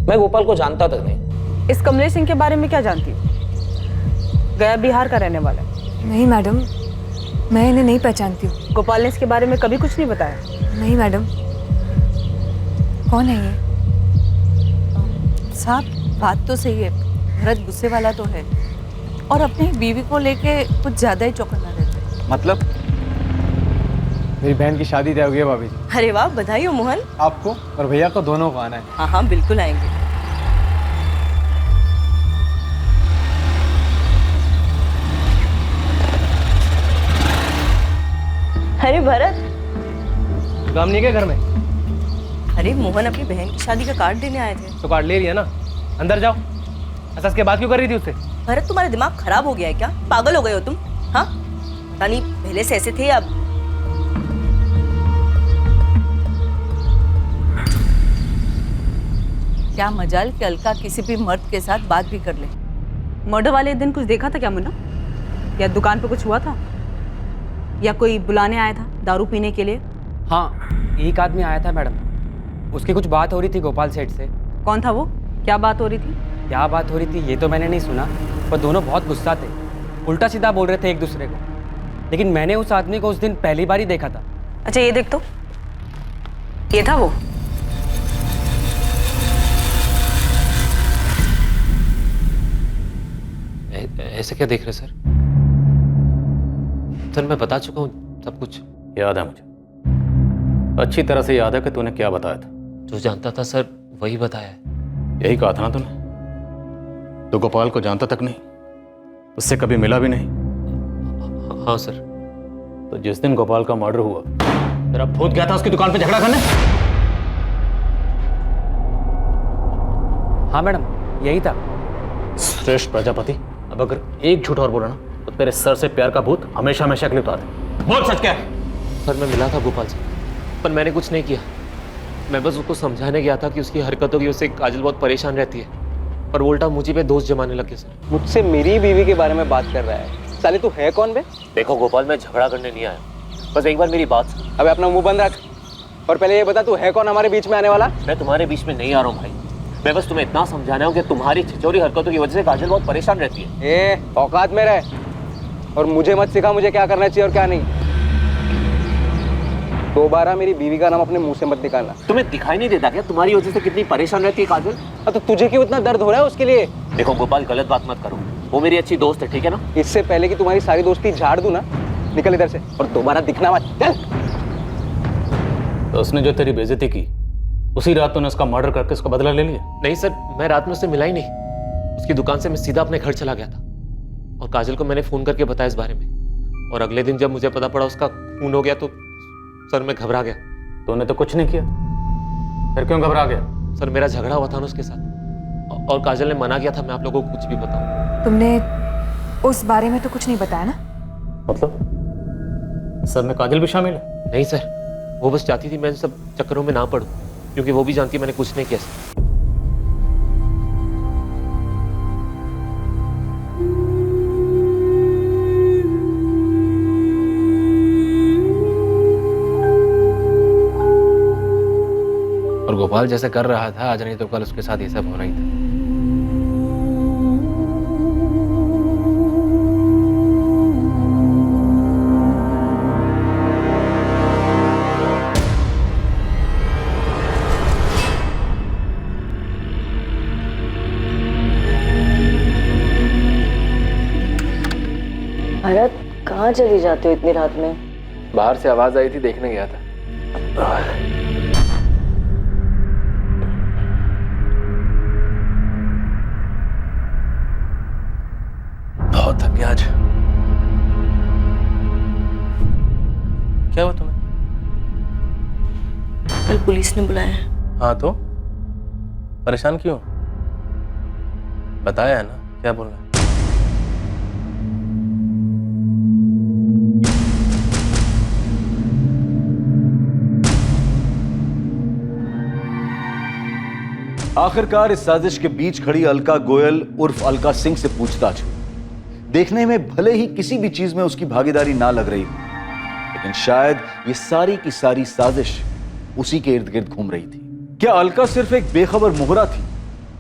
मैं गोपाल को जानता तक नहीं। इस कमलेश सिंह के बारे में क्या जानती हो? गया बिहार का रहने वाला है। नहीं मैडम, मैं इन्हें नहीं पहचानती हूँ। गोपाल ने इसके बारे में कभी कुछ नहीं बताया? नहीं मैडम। कौन है ये? साहब बात तो सही है, भरत गुस्से वाला तो है और अपनी बीवी को लेके कुछ ज्यादा ही चौकन्ना रहता है। मतलब? मेरी बहन की शादी तय हो गई है भाभी जी। अरे वाह, बधाई हो मोहन। आपको और भैया को दोनों को आना है। हाँ हाँ बिल्कुल आएंगे। अरे भरत, काम नहीं है घर में? अरे मोहन अपनी बहन की शादी का कार्ड देने आए थे। तो कार्ड ले लिया ना, अंदर जाओ। ऐसा इसके बाद क्यों कर रही थी उससे? भरत, तुम्हारा दिमाग खराब हो गया है क्या? पागल हो गए हो तुम? हाँ, पता नहीं पहले से ऐसे थे अब। क्या मजाल कि अलका किसी भी मर्द के साथ बात भी कर ले। मर्डर वाले दिन कुछ देखा था क्या मुन्ना? या दुकान पे कुछ हुआ था? या कोई बुलाने आया था दारू पीने के लिए? हाँ, एक आदमी आया था मैडम। उसकी कुछ बात हो रही थी गोपाल सेठ से। कौन था वो? क्या बात हो रही थी? क्या बात हो रही थी ये तो मैंने नहीं सुना, पर दोनों बहुत गुस्सा थे, उल्टा सीधा बोल रहे थे एक दूसरे को। लेकिन मैंने उस आदमी को उस दिन पहली बार ही देखा था। अच्छा ये देख तो, ये था वो। ऐसे क्या देख रहे सर? सर मैं बता चुका हूँ सब कुछ। याद है मुझे, अच्छी तरह से याद है कि तूने क्या बताया था। जो जानता था सर वही बताया है। यही कहा था ना तूने? तो गोपाल को जानता तक नहीं, उससे कभी मिला भी नहीं। हाँ सर। तो जिस दिन गोपाल का मर्डर हुआ तेरा भूत गया था उसकी दुकान पे झगड़ा करने? हाँ मैडम, यही था। श्रेष्ठ प्रजापति, अब अगर एक झूठ और बोला ना तो तेरे सर से प्यार का भूत हमेशा हमेशा के लिए उतार दे। बोल सच क्या है? सर मैं मिला था गोपाल से, पर मैंने कुछ नहीं किया। मैं बस उसको समझाने गया था कि उसकी हरकतों की उससे काजल बहुत परेशान रहती है। और वो उल्टा मुझे पे दोस्त जमाने लगे सर। मुझसे मेरी बीवी के बारे में बात कर रहा है। साले तू है कौन बे? देखो गोपाल, मैं झगड़ा करने नहीं आया, बस एक बार मेरी बात सुन। अबे अपना मुंह बंद रख और पहले ये बता तू है कौन हमारे बीच में आने वाला? मैं तुम्हारे बीच में नहीं आ रहा हूँ भाई, मैं बस तुम्हें इतना समझाना हूँ कि तुम्हारी छिछोरी हरकतों की वजह से काजल बहुत परेशान रहती है। ए, औकात में रह और मुझे मत सिखा मुझे क्या करना चाहिए और क्या नहीं। दोबारा मेरी बीवी का नाम अपने मुंह से मत निकालना। तुम्हें दिखाई नहीं देता क्या तुम्हारी वजह से कितनी परेशान रहती है काजल? तो तुझे क्यों इतना दर्द हो रहा है उसके लिए? देखो गोपाल, गलत बात मत करो, वो मेरी अच्छी दोस्त है, ठीक है ना? इससे पहले कि तुम्हारी सारी दोस्ती झाड़ दूं ना, निकल इधर से और दोबारा दिखना मत। चल। तो उसने जो तेरी बेइज्जती की, उसी रात तूने उसका मर्डर करके उसका बदला ले लिया? नहीं सर, मैं रात में उससे मिला ही नहीं। उसकी दुकान से मैं सीधा अपने घर चला गया था और काजल को मैंने फोन करके बताया इस बारे में, और अगले दिन जब मुझे पता पड़ा उसका खून हो गया तो सर मैं घबरा गया। तूने तो कुछ नहीं किया, फिर क्यों घबरा गया? सर मेरा झगड़ा हुआ था ना उसके साथ, और काजल ने मना किया था मैं आप लोगों को कुछ भी बताऊं। तुमने उस बारे में तो कुछ नहीं बताया ना? मतलब सर में काजल भी शामिल है? नहीं सर, वो बस चाहती थी मैं सब चक्करों में ना पड़ूं, क्योंकि वो भी जानती है मैंने कुछ नहीं किया सर। और गोपाल जैसे कर रहा था आज नहीं तो कल उसके साथ ये सब होना ही था। भरत, कहाँ चली जाते हो इतनी रात में? बाहर से आवाज आई थी, देखने गया था। बहुत थक गया आज। क्या हुआ तुम्हें? कल पुलिस ने बुलाया है। हाँ तो परेशान क्यों? बताया है ना क्या बोलना है। आखिरकार इस साजिश के बीच खड़ी अलका गोयल उर्फ अलका सिंह से पूछताछ हुई। देखने में भले ही किसी भी चीज में उसकी भागीदारी ना लग रही हो, लेकिन शायद ये सारी की सारी साजिश उसी के इर्द गिर्द घूम रही थी। क्या अलका सिर्फ एक बेखबर मोहरा थी,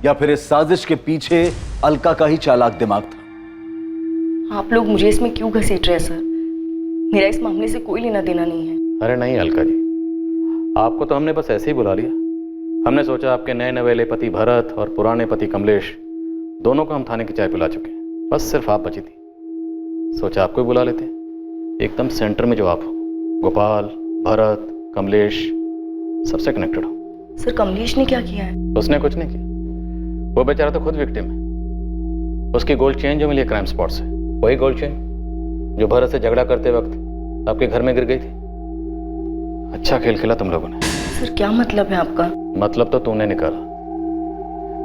या फिर इस साजिश के पीछे अलका का ही चालाक दिमाग था? आप लोग मुझे इसमें क्यों घसीट रहे हैं सर? मेरा इस मामले से कोई लेना देना नहीं है। अरे नहीं अलका जी, आपको तो हमने बस ऐसे ही बुला लिया। हमने सोचा आपके नए नवेले पति भरत और पुराने पति कमलेश दोनों को हम थाने की चाय पिला चुके हैं, बस सिर्फ आप बची थी। सोचा आपको ही बुला लेते, एकदम सेंटर में जो आप हो, गोपाल, भरत, कमलेश सबसे कनेक्टेड हो। सर कमलेश ने क्या किया है? उसने कुछ नहीं किया, वो बेचारा तो खुद विक्टिम है। उसकी गोल्ड चेन जो मिली है क्राइम स्पॉट से, वही गोल्ड चेन जो भरत से झगड़ा करते वक्त आपके घर में गिर गई थी। अच्छा खेल खेला तुम लोगों ने। सर क्या मतलब है आपका? मतलब तो तूने निकाला।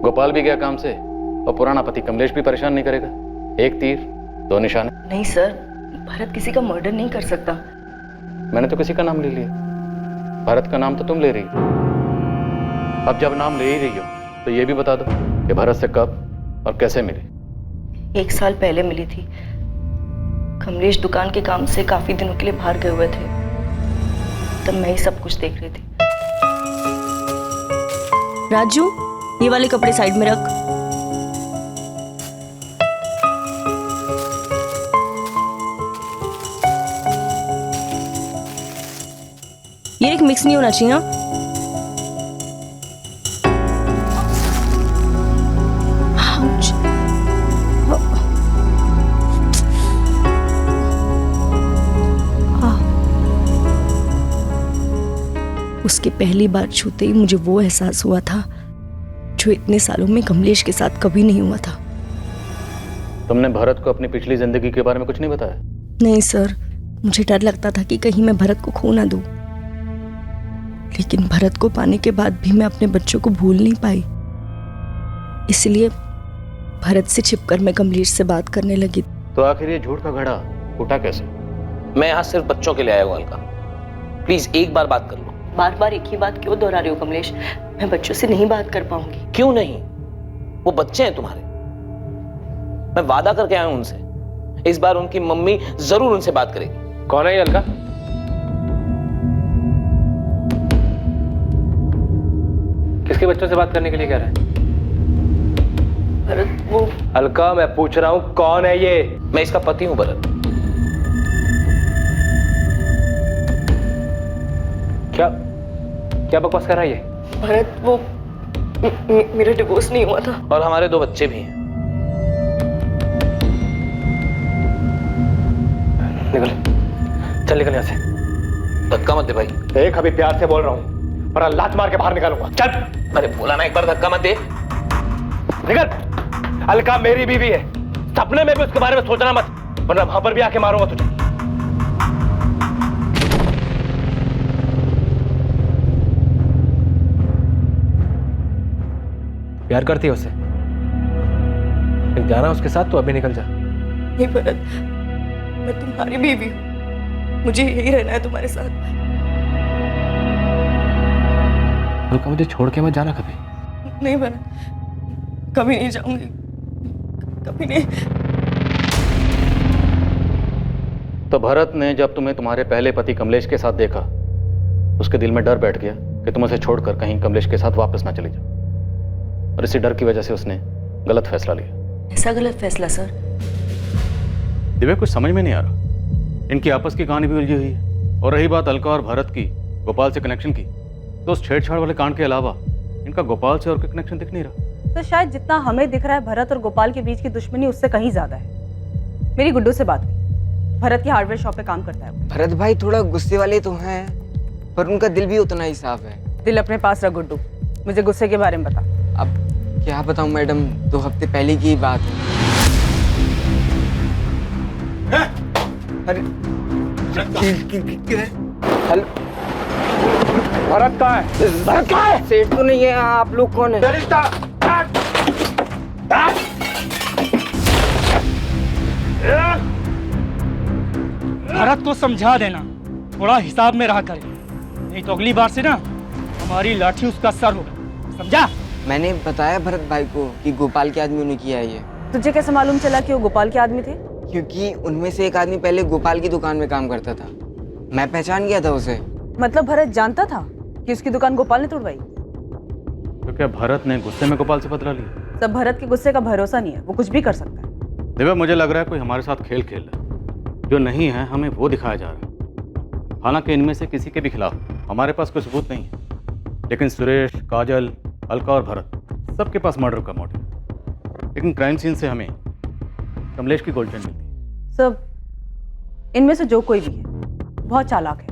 गोपाल भी गया काम से और पुराना पति कमलेश भी परेशान नहीं करेगा। एक तीर दो निशाने। नहीं सर, भरत किसी का मर्डर नहीं कर सकता। मैंने तो किसी का नाम ले लिया, भरत का नाम तो तुम ले रही हो। अब जब नाम ले ही रही हो तो ये भी बता दो कि भरत से कब और कैसे मिली? 1 साल पहले मिली थी। कमलेश दुकान के काम से काफी दिनों के लिए बाहर गए हुए थे, तब मैं ही सब कुछ देख रही थी। राजू, ये वाले कपड़े साइड में रख। ये एक मिक्स नहीं होना चाहिए। उसके पहली बार छूते ही मुझे वो एहसास हुआ था जो इतने सालों में कमलेश के साथ कभी नहीं हुआ था। तुमने भरत को अपनी पिछली जिंदगी के बारे में कुछ नहीं बताया? नहीं सर, मुझे डर लगता था कि कहीं मैं भरत को खो ना दूं। लेकिन भरत को पाने के बाद भी मैं अपने बच्चों को भूल नहीं पाई। इसलिए भरत से छिपकर मैं कमलेश से बात करने लगी। तो आखिर ये झूठ का घड़ा फूटा कैसे? मैं यहाँ सिर्फ बच्चों के लिए आया हूँ अलका, प्लीज एक बार बात कर लो। बार बार एक ही बात क्यों दोहरा रहे हो कमलेश? मैं बच्चों से नहीं बात कर पाऊंगी। क्यों नहीं? वो बच्चे हैं तुम्हारे। मैं वादा करके आया हूं उनसे, इस बार उनकी मम्मी जरूर उनसे बात करेगी। कौन है ये अलका? किसके बच्चों से बात करने के लिए कह रहा है? भरत वो अलका, मैं पूछ रहा हूं कौन है ये? मैं इसका पति हूं भरत। क्या क्या बकवास कर रहा है ये? भरत वो मेरा डिवोर्स नहीं हुआ था और हमारे 2 बच्चे भी हैं। निकल, चल निकल यहाँ से। धक्का मत दे भाई। देख अभी प्यार से बोल रहा हूँ वरना लात मार के बाहर निकालूंगा। चल। अरे बोला ना एक बार, धक्का मत दे। निकल। अलका मेरी बीवी है, सपने में भी उसके बारे में सोचना मत, वरना वहां पर भी आके मारूंगा तुझे। प्यार करती है उससे? जाना उसके साथ तो अभी निकल जा। नहीं भरत, मैं तुम्हारी बीवी हूँ, मुझे यही रहना है तुम्हारे साथ। अलका मुझे छोड़ के मत जाना कभी। नहीं भरत, कभी नहीं जाऊंगी, कभी नहीं। तो भरत ने जब तुम्हें तुम्हारे पहले पति कमलेश के साथ देखा, उसके दिल में डर बैठ गया कि तुम उसे छोड़कर कहीं कमलेश के साथ वापस ना चले जाओ, और इसी डर की वजह से उसने गलत फैसला लिया। ऐसा गलत फैसला सर? दिव्या, कुछ समझ में नहीं आ रहा। इनकी आपस की कहानी भी उलझी हुई है, और रही बात अलका और भरत की गोपाल से कनेक्शन की, तो उस छेड़छाड़ वाले कांड के अलावा इनका गोपाल से और कोई कनेक्शन दिख नहीं रहा। तो शायद जितना हमें दिख रहा है भरत और गोपाल के बीच की दुश्मनी उससे कहीं ज्यादा है। मेरी गुड्डू से बात हुई, भरत की हार्डवेयर शॉप पे काम करता है। भरत भाई थोड़ा गुस्से वाले तो हैं, पर उनका दिल भी उतना ही साफ है। दिल अपने पास रख गुड्डू, मुझे गुस्से के बारे में बता। अब क्या बताऊं मैडम, 2 हफ्ते पहले की बात है। अरे भरत कहाँ है? भरत कहाँ है? सेठ तो नहीं है, आप लोग कौन है? भरत को समझा देना, थोड़ा हिसाब में रहा करे, नहीं तो अगली बार से ना हमारी लाठी उसका सर होगा, समझा? मैंने बताया भरत भाई को कि गोपाल के आदमी उन्हें किया है ये। तुझे कैसे मालूम चला कि वो गोपाल के आदमी थे? क्योंकि उनमें से एक आदमी पहले गोपाल की दुकान में काम करता था, मैं पहचान गया था उसे। मतलब भरत जानता था कि उसकी दुकान गोपाल ने तोड़वाई? तो क्या भरत ने गुस्से में गोपाल से बदला लिया? सब भरत के गुस्से का भरोसा नहीं है, वो कुछ भी कर सकता है। दिव्या, मुझे लग रहा है कोई हमारे साथ खेल खेल रहा है, जो नहीं है हमें वो दिखाया जा रहा है। हालांकि इनमें से किसी के भी खिलाफ हमारे पास कोई सबूत नहीं है, लेकिन सुरेश, काजल, अलका और भरत सबके पास मर्डर का मोटिव। लेकिन क्राइम सीन से हमें कमलेश की गोल्ड चेन मिलती है। सब इनमें से जो कोई भी है बहुत चालाक है।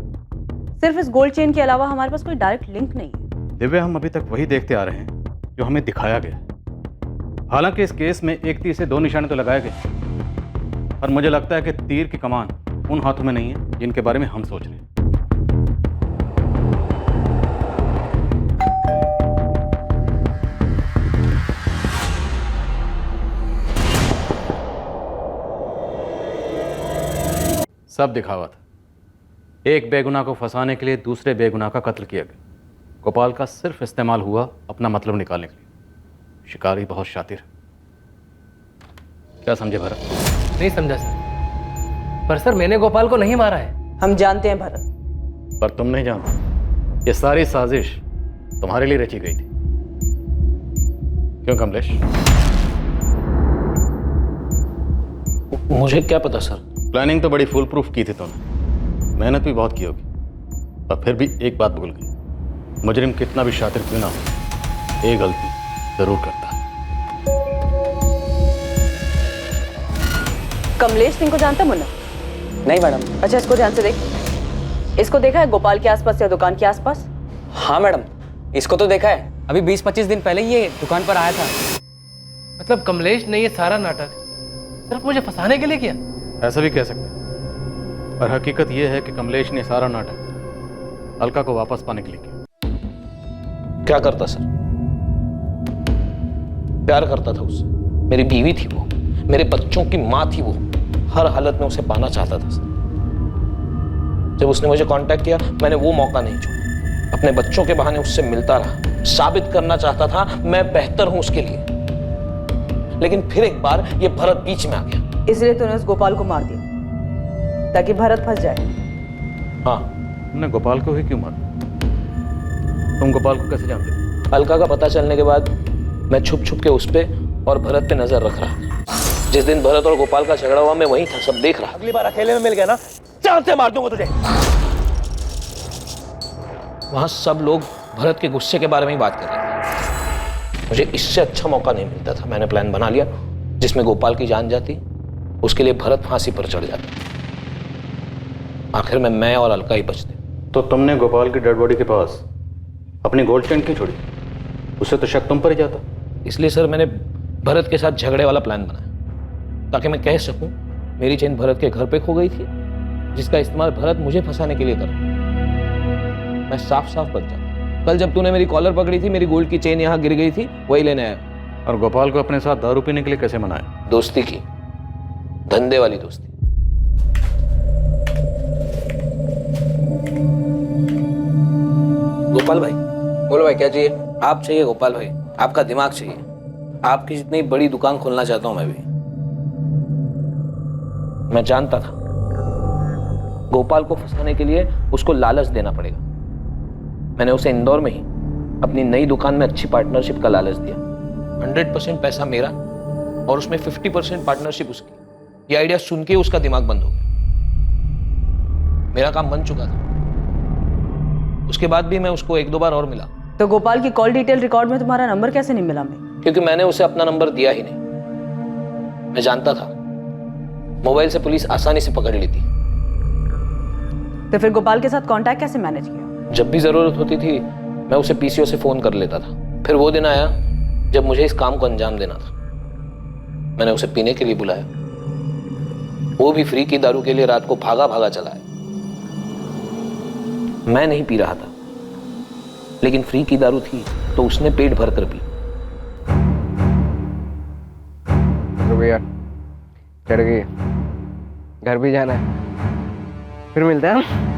सिर्फ इस गोल्ड चेन के अलावा हमारे पास कोई डायरेक्ट लिंक नहीं है। दिव्या, हम अभी तक वही देखते आ रहे हैं जो हमें दिखाया गया है। हालांकि इस केस में एक तीर से 2 निशाने तो लगाए गए, पर मुझे लगता है कि तीर की कमान उन हाथों में नहीं है जिनके बारे में हम सोच रहे हैं। सब दिखावा था, एक बेगुनाह को फंसाने के लिए दूसरे बेगुनाह का कत्ल किया गया। गोपाल का सिर्फ इस्तेमाल हुआ अपना मतलब निकालने के लिए। शिकारी बहुत शातिर है। क्या समझे भरत? नहीं समझा सर, पर सर मैंने गोपाल को नहीं मारा है। हम जानते हैं भरत, पर तुम नहीं जानते। ये सारी साजिश तुम्हारे लिए रची गई थी, क्यों कमलेश? मुझे क्या पता सर। प्लानिंग तो बड़ी फुल प्रूफ की थी तुमने, मेहनत भी बहुत की होगी, पर फिर भी एक बात भूल गई। मुजरिम कितना भी शातिर क्यों ना हो, एक गलती जरूर करता है। कमलेश सिंह को जानता मुन्ना? नहीं मैडम। अच्छा, इसको ध्यान से देख। इसको देखा है गोपाल के आसपास या दुकान के आसपास? हाँ मैडम, इसको तो देखा है, अभी 20-25 दिन पहले ये दुकान पर आया था। मतलब कमलेश ने ये सारा नाटक सिर्फ मुझे फंसाने के लिए किया? ऐसा भी कह सकते हैं, पर हकीकत यह है कि कमलेश ने सारा नाटक अलका को वापस पाने के लिए किया। क्या करता सर? प्यार करता था उससे, मेरी बीवी थी वो, मेरे बच्चों की मां थी वो, हर हालत में उसे पाना चाहता था सर। जब उसने मुझे कांटेक्ट किया, मैंने वो मौका नहीं छोड़ा, अपने बच्चों के बहाने उससे मिलता रहा, साबित करना चाहता था मैं बेहतर हूं उसके लिए। लेकिन फिर एक बार ये भरत बीच में आ गया। इसलिए तूने उस गोपाल को मार दिया ताकि भरत फंस जाए। हाँ, तुमने गोपाल को ही क्यों मारा? तुम गोपाल को कैसे जानते थे? अलका का पता चलने के बाद मैं छुप छुप के उस पे और भरत पे नजर रख रहा था। जिस दिन भरत और गोपाल का झगड़ा हुआ मैं वहीं था, सब देख रहा। अगली बार अकेले में मिल गया ना, चांद से मार दूंगा तुझे। वहां सब लोग भरत के गुस्से के बारे में ही बात कर रहे थे। मुझे इससे अच्छा मौका नहीं मिलता था। मैंने प्लान बना लिया जिसमें गोपाल की जान जाती, उसके लिए भरत फांसी पर चढ़ जाता। आखिर में मैं और अलका ही बचते। तो तुमने गोपाल की डेड बॉडी के पास अपनी गोल्ड चेन क्यों छोड़ी? उससे तो शक तुम पर ही जाता। इसलिए सर मैंने भरत के साथ झगड़े वाला प्लान बनाया ताकि मैं कह सकूं मेरी चेन भरत के घर पे खो गई थी, जिसका इस्तेमाल भरत मुझे फंसाने के लिए कर। मैं साफ साफ बच जाता। कल जब तूने मेरी कॉलर पकड़ी थी, मेरी गोल्ड की चेन यहाँ गिर गई थी, वही लेने आया। और गोपाल को अपने साथ दारू पीने के लिए कैसे मनाया? दोस्ती की, धंधे वाली दोस्ती। गोपाल भाई, बोलो भाई क्या चाहिए? आप चाहिए गोपाल भाई, आपका दिमाग चाहिए। आपकी जितनी बड़ी दुकान खोलना चाहता हूं मैं भी। मैं जानता था गोपाल को फंसाने के लिए उसको लालच देना पड़ेगा। मैंने उसे इंदौर में ही अपनी नई दुकान में अच्छी पार्टनरशिप का लालच दिया। 100% पैसा मेरा और उसमें 50% पार्टनरशिप उसकी। ये आइडिया सुन के उसका दिमाग बंद हो गया। मेरा काम बन चुका था। उसके बाद भी मैं उसको 1-2 बार और मिला। तो गोपाल की कॉल डिटेल रिकॉर्ड में तुम्हारा नंबर कैसे नहीं मिला? मैं क्योंकि मैंने उसे अपना नंबर दिया ही नहीं। मैं जानता था मोबाइल से पुलिस आसानी से पकड़ लेती। तो फिर गोपाल के साथ कांटेक्ट कैसे मैनेज किया? जब भी जरूरत होती थी मैं उसे पीसीओ से फोन कर लेता था। फिर वो दिन आया जब मुझे इस काम को अंजाम देना था। मैंने उसे पीने के लिए बुलाया। वो भी फ्री की दारू के लिए रात को भागा भागा चला है। मैं नहीं पी रहा था, लेकिन फ्री की दारू थी तो उसने पेट भर कर पी। भैया चढ़ गई, घर भी जाना है, फिर मिलते हैं।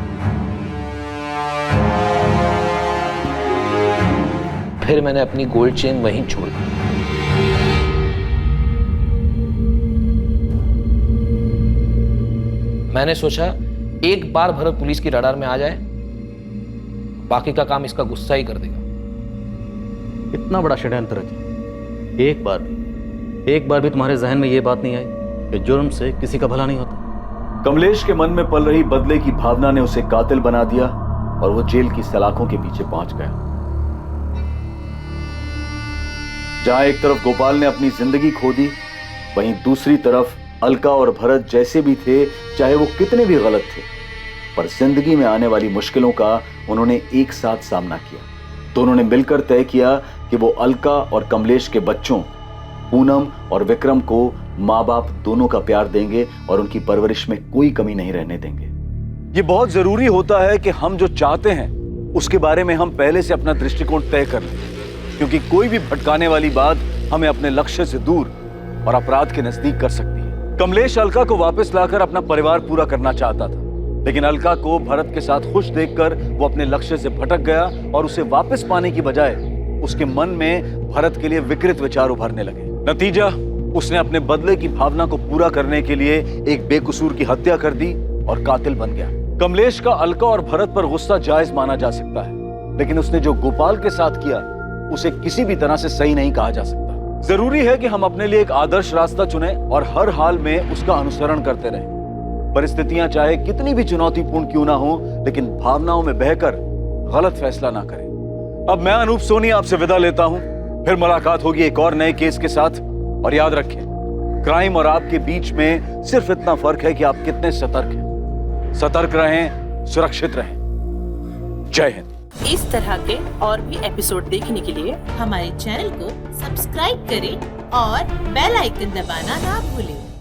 फिर मैंने अपनी गोल्ड चेन वहीं छोड़ दी। मैंने सोचा एक बार भरत पुलिस की रडार में आ जाए, बाकी का काम इसका गुस्सा ही कर देगा। इतना बड़ा षड्यंत्र रचा, एक बार भी तुम्हारे जहन में यह बात नहीं आई कि जुर्म से किसी का भला नहीं होता? कमलेश के मन में पल रही बदले की भावना ने उसे कातिल बना दिया और वो जेल की सलाखों के पीछे पहुंच गया। जहां एक तरफ गोपाल ने अपनी जिंदगी खो दी, वहीं दूसरी तरफ अलका और भरत जैसे भी थे, चाहे वो कितने भी गलत थे, पर जिंदगी में आने वाली मुश्किलों का उन्होंने एक साथ सामना किया। दोनों ने मिलकर तय किया कि वो अलका और कमलेश के बच्चों पूनम और विक्रम को माँ बाप दोनों का प्यार देंगे और उनकी परवरिश में कोई कमी नहीं रहने देंगे। ये बहुत जरूरी होता है कि हम जो चाहते हैं उसके बारे में हम पहले से अपना दृष्टिकोण तय कर लें, क्योंकि कोई भी भटकाने वाली बात हमें अपने लक्ष्य से दूर और अपराध के नजदीक कर सकती है। कमलेश अलका को वापस लाकर अपना परिवार पूरा करना चाहता था, लेकिन अलका को भरत के साथ खुश देखकर वो अपने लक्ष्य से भटक गया और उसे वापस पाने की बजाय उसके मन में भरत के लिए विकृत विचार उभरने लगे। नतीजा, उसने अपने बदले की भावना को पूरा करने के लिए एक बेकसूर की हत्या कर दी और कातिल बन गया। कमलेश का अलका और भरत पर गुस्सा जायज माना जा सकता है, लेकिन उसने जो गोपाल के साथ किया उसे किसी भी तरह से सही नहीं कहा जा सकता। जरूरी है कि हम अपने लिए एक आदर्श रास्ता चुनें और हर हाल में उसका अनुसरण करते रहें। परिस्थितियां चाहे कितनी भी चुनौतीपूर्ण क्यों ना हो, लेकिन भावनाओं में बहकर गलत फैसला ना करें। अब मैं अनूप सोनी आपसे विदा लेता हूं। फिर मुलाकात होगी एक और नए केस के साथ। और याद रखें, क्राइम और आपके बीच में सिर्फ इतना फर्क है कि आप कितने सतर्क हैं। सतर्क रहें, सुरक्षित रहें। जय हिंद। इस तरह के और भी एपिसोड देखने के लिए हमारे चैनल को सब्सक्राइब करें और बेल आइकन दबाना ना भूलें।